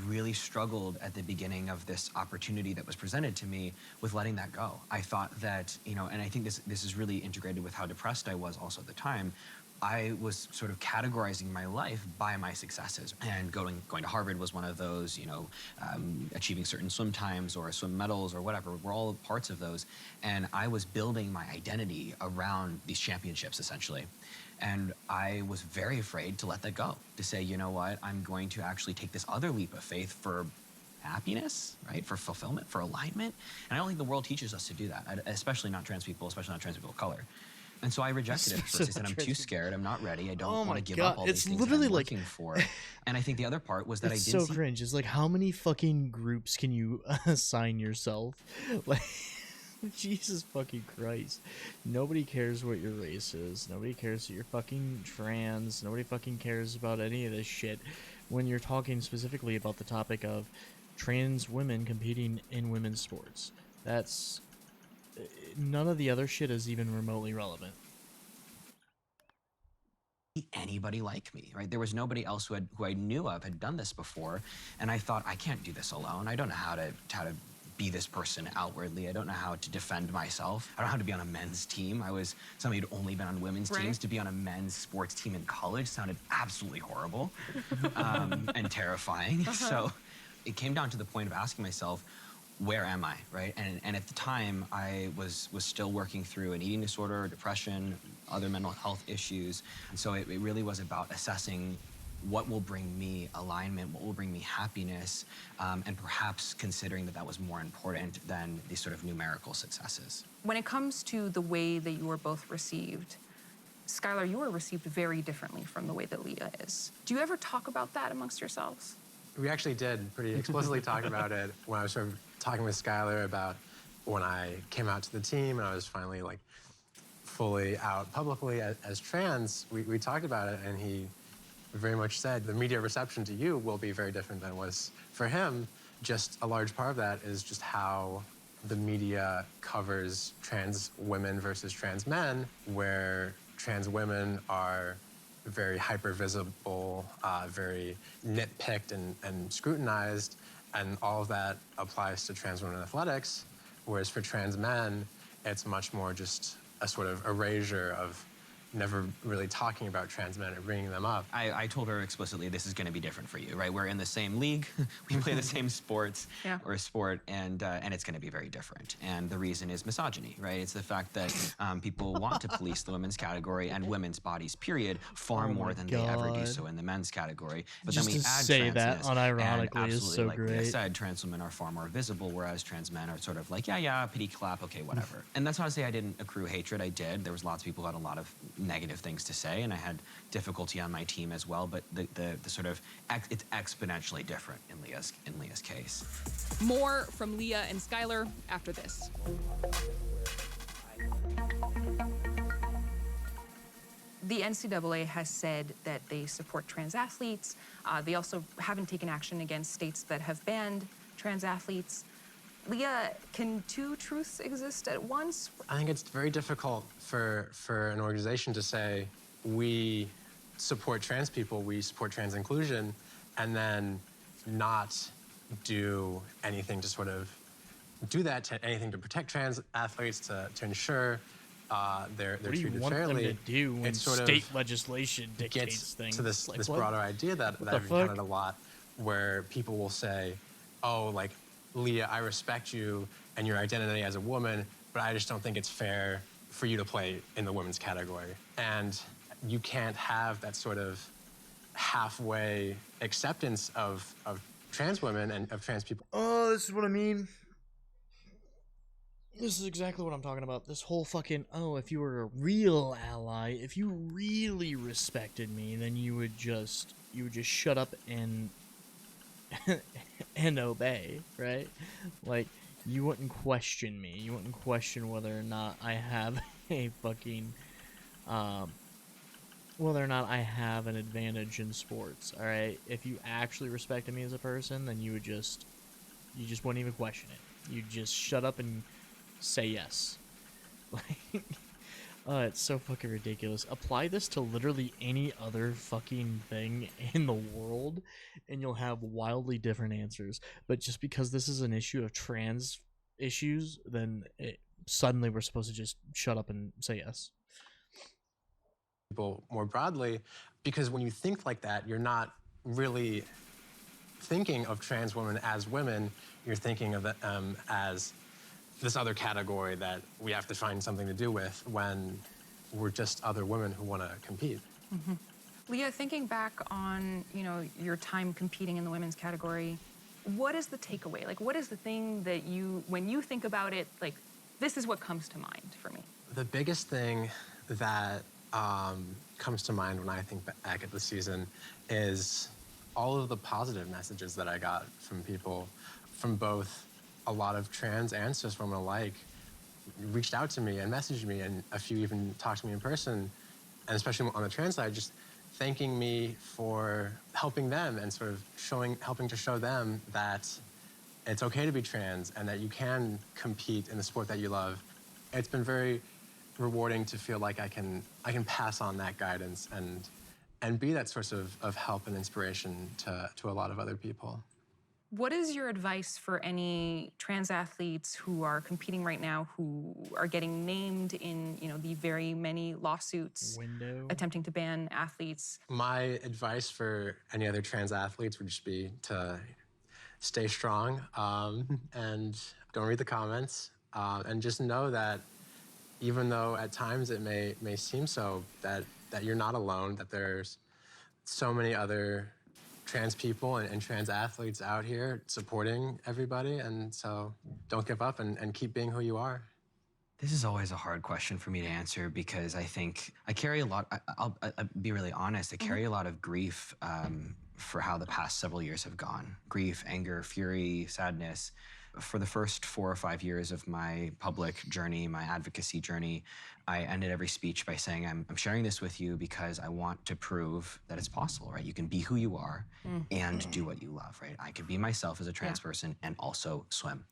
really struggled at the beginning of this opportunity that was presented to me with letting that go. I thought that, you know, and I think this is really integrated with how depressed I was also at the time. I was sort of categorizing my life by my successes, and going to Harvard was one of those, you know, achieving certain swim times or swim medals or whatever, were all parts of those. And I was building my identity around these championships, essentially. And I was very afraid to let that go, to say, you know what, I'm going to actually take this other leap of faith for happiness, right? For fulfillment, for alignment. And I don't think the world teaches us to do that, especially not trans people, especially not trans people of color. And so I rejected it at first. I said, I'm too scared, I'm not ready, I don't want to give up all these things that I'm looking for. And I think the other part was that I did so cringe. It's like, how many fucking groups can you assign yourself? Like, Jesus fucking Christ. Nobody cares what your race is. Nobody cares that you're fucking trans. Nobody fucking cares about any of this shit when you're talking specifically about the topic of trans women competing in women's sports. That's... none of the other shit is even remotely relevant. Anybody like me, right? There was nobody else who I knew of had done this before, and I thought, I can't do this alone. I don't know how to be this person outwardly. I don't know how to defend myself. I don't know how to be on a men's team. I was somebody who'd only been on women's teams. To be on a men's sports team in college sounded absolutely horrible and terrifying. So it came down to the point of asking myself, where am I, right? And at the time, I was still working through an eating disorder, depression, other mental health issues. And so it really was about assessing what will bring me alignment, what will bring me happiness, and perhaps considering that was more important than these sort of numerical successes. When it comes to the way that you were both received, Skylar, you were received very differently from the way that Leah is. Do you ever talk about that amongst yourselves? We actually did pretty explicitly talk about it when I was sort of talking with Skylar about when I came out to the team and I was finally like fully out publicly as trans. We talked about it, and he very much said the media reception to you will be very different than it was for him. Just a large part of that is just how the media covers trans women versus trans men, where trans women are very hyper-visible, very nitpicked and scrutinized, and all of that applies to trans women in athletics, whereas for trans men, it's much more just a sort of erasure of never really talking about trans men or bringing them up. I told her explicitly, this is going to be different for you, right? We're in the same league, we play the same sports or sport, and it's going to be very different. And the reason is misogyny, right? It's the fact that people want to police the women's category and women's bodies, period, far more than they ever do so in the men's category. But Just then we to add say that transness, unironically and is absolutely, so like Leah great. said, trans women are far more visible, whereas trans men are sort of like, yeah, pity clap, okay, whatever. And that's not to say I didn't accrue hatred. I did. There was lots of people who had a lot of negative things to say, and I had difficulty on my team as well. But the sort of it's exponentially different in Leah's case. More from Leah and Skylar after this. The NCAA has said that they support trans athletes. They also haven't taken action against states that have banned trans athletes. Leah, can two truths exist at once? I think it's very difficult for an organization to say, we support trans people, we support trans inclusion, and then not do anything to sort of do that, anything to protect trans athletes, to ensure they're What do you treated want fairly. them to do when It sort of state legislation dictates gets things? to this Like, this what? broader idea that What I've the fuck? encountered a lot, where people will say, oh, like, Leah, I respect you and your identity as a woman, but I just don't think it's fair for you to play in the women's category. And you can't have that sort of halfway acceptance of trans women and of trans people. Oh, this is what I mean. This is exactly what I'm talking about. This whole fucking, oh, if you were a real ally, if you really respected me, then you would just shut up and and obey, right? Like, you wouldn't question me. You wouldn't question whether or not I have a fucking, whether or not I have an advantage in sports, alright? If you actually respected me as a person, then you just wouldn't even question it. You'd just shut up and say yes. Like, it's so fucking ridiculous. Apply this to literally any other fucking thing in the world, and you'll have wildly different answers. But just because this is an issue of trans issues, then suddenly we're supposed to just shut up and say yes. People more broadly, because when you think like that, you're not really thinking of trans women as women, you're thinking of them as this other category that we have to find something to do with when we're just other women who want to compete. Mm-hmm. Leah, thinking back on, your time competing in the women's category, what is the takeaway? Like, what is the thing that when you think about it, like, this is what comes to mind for me? The biggest thing that comes to mind when I think back at the season is all of the positive messages that I got from people, from both a lot of trans and cis women alike, reached out to me and messaged me, and a few even talked to me in person, and especially on the trans side, just thanking me for helping them and sort of helping to show them that it's okay to be trans and that you can compete in the sport that you love. It's been very rewarding to feel like I can pass on that guidance and be that source of help and inspiration to a lot of other people. What is your advice for any trans athletes who are competing right now, who are getting named in, the very many lawsuits attempting to ban athletes? My advice for any other trans athletes would just be to stay strong and don't read the comments, and just know that even though at times it may seem so, that you're not alone, that there's so many other trans people and trans athletes out here supporting everybody, and so don't give up and keep being who you are. This is always a hard question for me to answer because I think I carry a lot, I'll be really honest, I carry a lot of grief for how the past several years have gone. Grief, anger, fury, sadness. For the first 4 or 5 years of my public journey, my advocacy journey, I ended every speech by saying, I'm sharing this with you because I want to prove that it's possible, right? You can be who you are and do what you love, right? I could be myself as a trans person and also swim.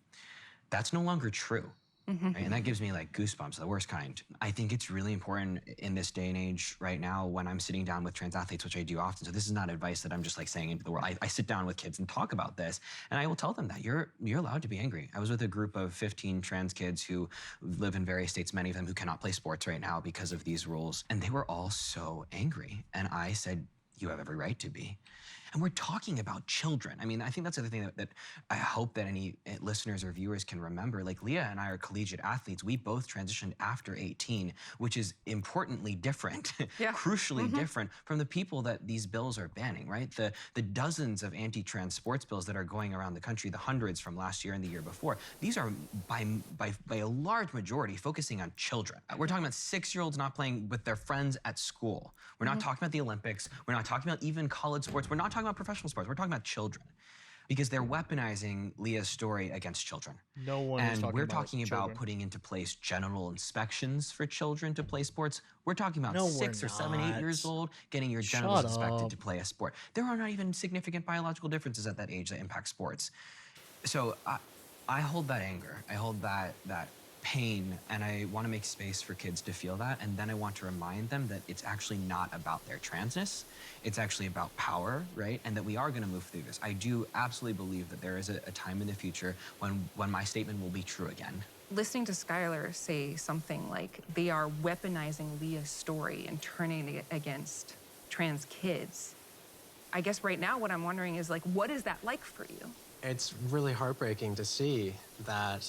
That's no longer true. Right? And that gives me like goosebumps, the worst kind. I think it's really important in this day and age right now when I'm sitting down with trans athletes, which I do often. So this is not advice that I'm just like saying into the world. I sit down with kids and talk about this, and I will tell them that you're allowed to be angry. I was with a group of 15 trans kids who live in various states, many of them who cannot play sports right now because of these rules, and they were all so angry. And I said, you have every right to be. And we're talking about children. I mean, I think that's the other thing that I hope that any listeners or viewers can remember. Like, Leah and I are collegiate athletes. We both transitioned after 18, which is importantly different, Yeah. crucially different from the people that these bills are banning, right? The dozens of anti-trans sports bills that are going around the country, the hundreds from last year and the year before, these are by a large majority focusing on children. We're talking about 6-year-olds not playing with their friends at school. We're not talking about the Olympics. We're not talking about even college sports. We're not talking about professional sports. We're talking about children, because they're weaponizing Leah's story against children. No one is And talking we're about talking about children. putting into place genital inspections for children to play sports. We're talking about No, 6 we're or 7, 8 not. years old getting your genitals Shut inspected up. to play a sport. There are not even significant biological differences at that age that impact sports. So I hold that anger. I hold that pain, and I want to make space for kids to feel that. And then I want to remind them that it's actually not about their transness. It's actually about power, right? And that we are going to move through this. I do absolutely believe that there is a time in the future when my statement will be true again. Listening to Skylar say something like they are weaponizing Leah's story and turning it against trans kids, I guess right now what I'm wondering is like, what is that like for you? It's really heartbreaking to see that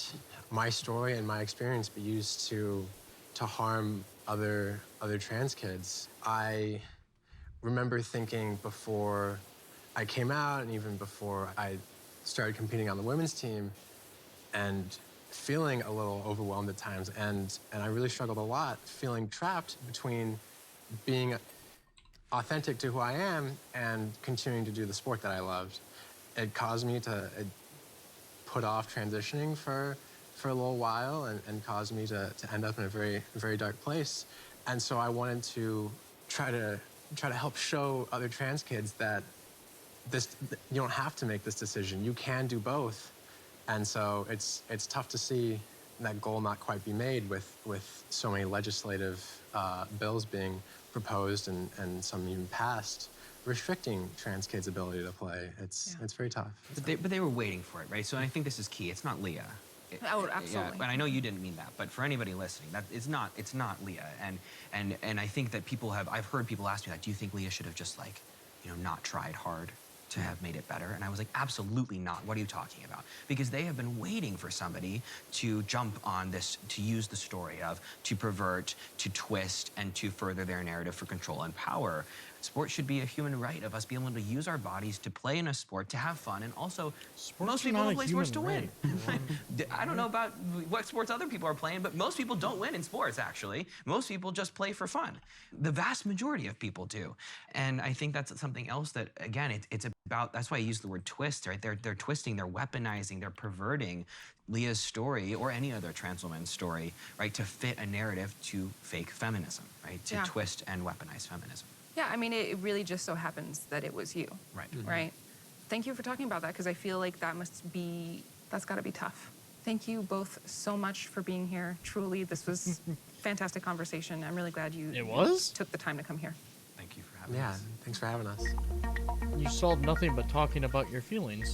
my story and my experience be used to harm other trans kids. I remember thinking before I came out and even before I started competing on the women's team and feeling a little overwhelmed at times, and I really struggled a lot, feeling trapped between being authentic to who I am and continuing to do the sport that I loved. It caused me to put off transitioning for a little while and caused me to end up in a very dark place. And so I wanted to try to help show other trans kids that you don't have to make this decision. You can do both. And so it's tough to see that goal not quite be made with so many legislative bills being proposed and some even passed, restricting trans kids' ability to play. It's very tough. But they were waiting for it, right? So I think this is key. It's not Leah. Oh, absolutely. Yeah, and I know you didn't mean that, but for anybody listening, it's not Leah. And I think that I've heard people ask me that, do you think Leah should have just not tried hard to have made it better? And I was like, absolutely not. What are you talking about? Because they have been waiting for somebody to jump on this, to use the story to pervert, to twist, and to further their narrative for control and power. Sport should be a human right of us being able to use our bodies to play in a sport, to have fun, and also most people don't play sports to win. I don't know about what sports other people are playing, but most people don't win in sports, actually. Most people just play for fun. The vast majority of people do. And I think that's something else that, again, it's about, that's why I use the word twist, right? They're twisting, they're weaponizing, they're perverting Leah's story or any other trans woman's story, right, to fit a narrative to fake feminism, right? To twist and weaponize feminism. Yeah, I mean, it really just so happens that it was you. Right. Right? Thank you for talking about that, because I feel like that's got to be tough. Thank you both so much for being here. Truly, this was fantastic conversation. I'm really glad you took the time to come here. Thank you for having Yeah, us. thanks for having us. You solved nothing but talking about your feelings.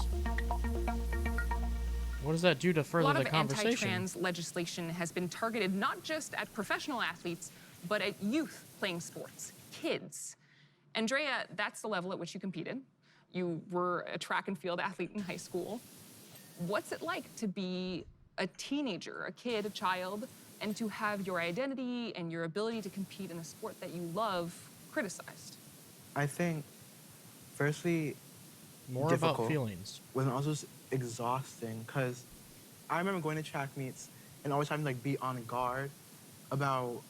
What does that do to A further lot the of conversation? anti-trans legislation has been targeted not just at professional athletes, but at youth playing sports, kids. Andrea, that's the level at which you competed. You were a track and field athlete in high school. What's it like to be a teenager, a kid, a child, and to have your identity and your ability to compete in a sport that you love criticized? I think, firstly, More difficult. about feelings. Was also exhausting, because I remember going to track meets and always having to be on guard about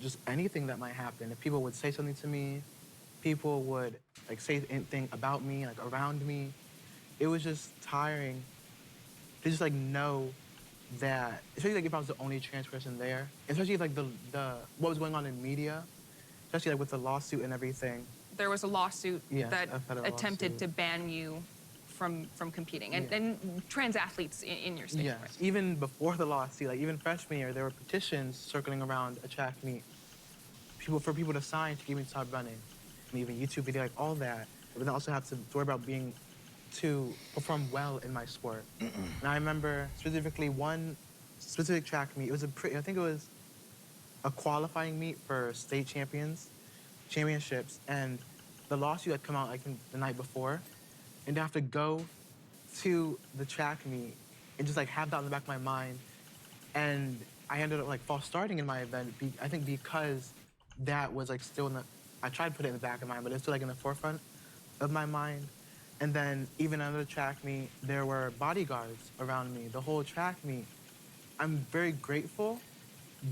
just anything that might happen. If people would say something to me, people would say anything about me, around me. It was just tiring to just know that, especially if I was the only trans person there, especially if the what was going on in media, especially with the lawsuit and everything. There was a lawsuit Yes, that a federal attempted lawsuit. to ban you from competing, and trans athletes in your state. Yeah, even before the lawsuit, like even freshman year, there were petitions circling around a track meet, for people to sign to get me to stop running, and even YouTube video, like all that. But then also have to worry about to perform well in my sport. And I remember specifically one specific track meet. It was I think it was a qualifying meet for state championships, and the lawsuit had come out like the night before, and to have to go to the track meet and just like have that in the back of my mind, and I ended up like false starting in my event. I think because that was like still I tried to put it in the back of my mind, but it's still like in the forefront of my mind. And then even another track meet, there were bodyguards around me the whole track meet. I'm very grateful,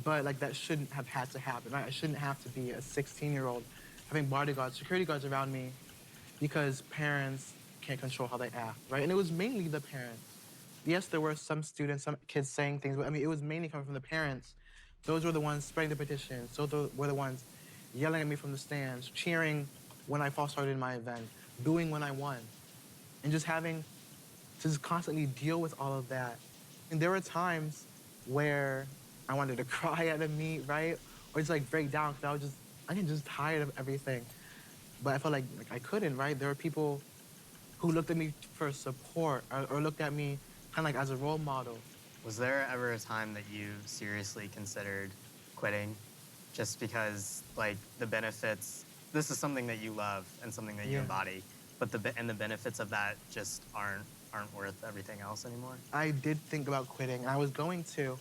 but like that shouldn't have had to happen. Right? I shouldn't have to be a 16-year-old having bodyguards, security guards around me because parents can't control how they act, right? And it was mainly the parents. Yes, there were some students, some kids saying things, but I mean, it was mainly coming from the parents. Those were the ones spreading the petitions. Those were the ones yelling at me from the stands, cheering when I false started in my event, booing when I won, and just having to just constantly deal with all of that. And there were times where I wanted to cry at a meet, right? Or just like break down because I get just tired of everything. But I felt like I couldn't, right? There were people who looked at me for support or looked at me kind of like as a role model. Was there ever a time that you seriously considered quitting just because, like, the benefits, this is something that you love and something that you embody, but the benefits of that just aren't worth everything else anymore? I did think about quitting, and I was going to.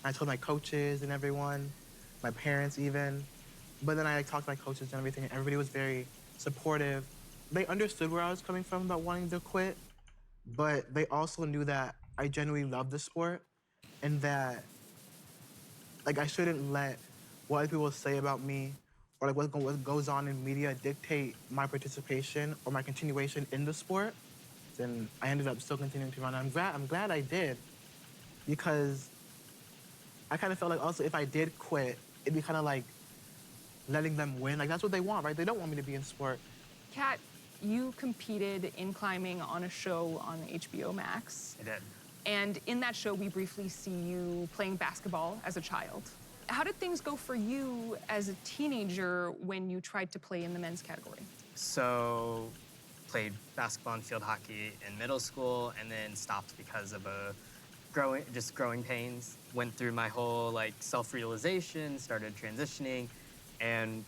I told my coaches and everyone, my parents even, but then I talked to my coaches and everything, and everybody was very supportive. They understood where I was coming from about wanting to quit, but they also knew that I genuinely love the sport and that like I shouldn't let what other people say about me or like what goes on in media dictate my participation or my continuation in the sport. And I ended up still continuing to run. I'm glad I did, because I kind of felt like also if I did quit, it'd be kind of like letting them win. Like that's what they want, right? They don't want me to be in sport. Kat, you competed in climbing on a show on HBO Max. I did. And in that show, we briefly see you playing basketball as a child. How did things go for you as a teenager when you tried to play in the men's category? So, played basketball and field hockey in middle school and then stopped because of growing pains. Went through my whole like self-realization, started transitioning, and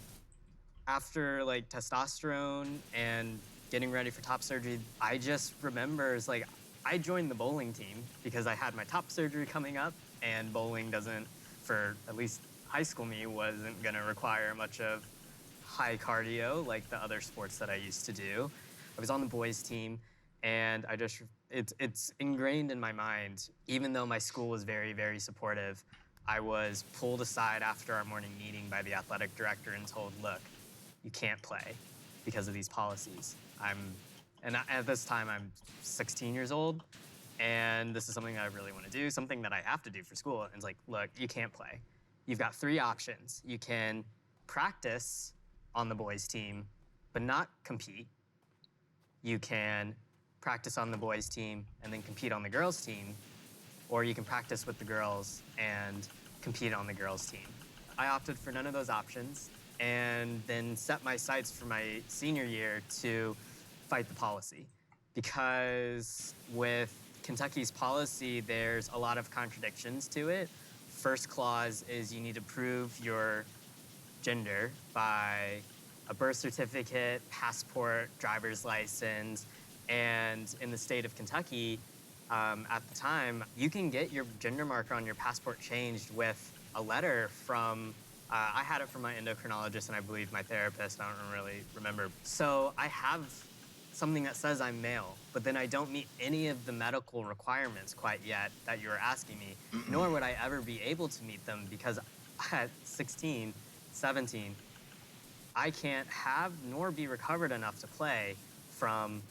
after like testosterone and getting ready for top surgery, I just remember it's like I joined the bowling team because I had my top surgery coming up, and bowling doesn't, for at least high school me, wasn't gonna require much of high cardio like the other sports that I used to do. I was on the boys team, and it's ingrained in my mind, even though my school was very, very supportive, I was pulled aside after our morning meeting by the athletic director and told, look, you can't play because of these policies. At this time, I'm 16 years old, and this is something that I really want to do, something that I have to do for school. And it's like, look, you can't play. You've got 3 options. You can practice on the boys' team, but not compete. You can practice on the boys' team and then compete on the girls' team, or you can practice with the girls and compete on the girls' team. I opted for none of those options and then set my sights for my senior year to fight the policy. Because with Kentucky's policy, there's a lot of contradictions to it. First clause is you need to prove your gender by a birth certificate, passport, driver's license, and in the state of Kentucky, at the time, you can get your gender marker on your passport changed with a letter from, I had it from my endocrinologist and I believe my therapist, I don't really remember. So I have something that says I'm male, but then I don't meet any of the medical requirements quite yet that you're asking me, nor would I ever be able to meet them because at 16, 17, I can't have nor be recovered enough to play from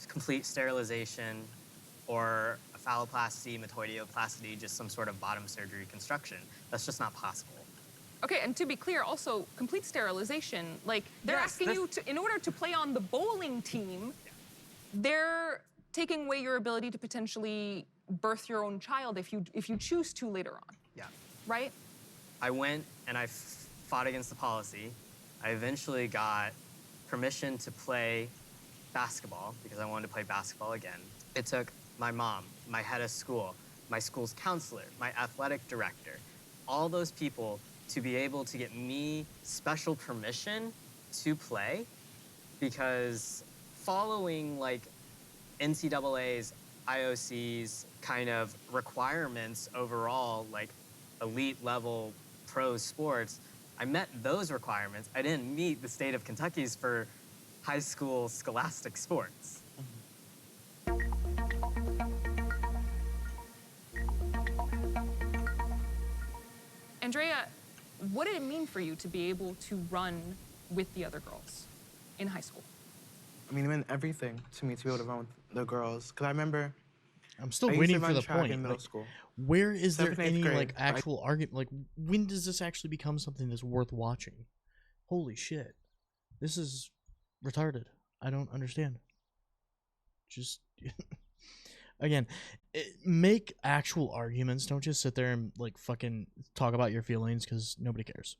complete sterilization or a phalloplasty, metoidioplasty, just some sort of bottom surgery construction. That's just not possible. Okay, and to be clear, also, complete sterilization, like, they're asking you to, in order to play on the bowling team, they're taking away your ability to potentially birth your own child if you choose to later on, Yeah. right? I went and I fought against the policy. I eventually got permission to play basketball because I wanted to play basketball again. It took my mom, my head of school, my school's counselor, my athletic director, all those people to be able to get me special permission to play, because following like NCAA's, IOC's kind of requirements overall, like elite level pro sports, I met those requirements. I didn't meet the state of Kentucky's for high school scholastic sports. Andrea, what did it mean for you to be able to run with the other girls in high school? I mean, it meant everything to me to be able to run with the girls. Because I remember I'm still I used waiting to for run the track point. in middle Like, school. where is there 7th and 8th any grade, like I- actual argument? Like, when does this actually become something that's worth watching? Holy shit, this is retarded. I don't understand. Just again, make actual arguments. Don't just sit there and like fucking talk about your feelings because nobody cares.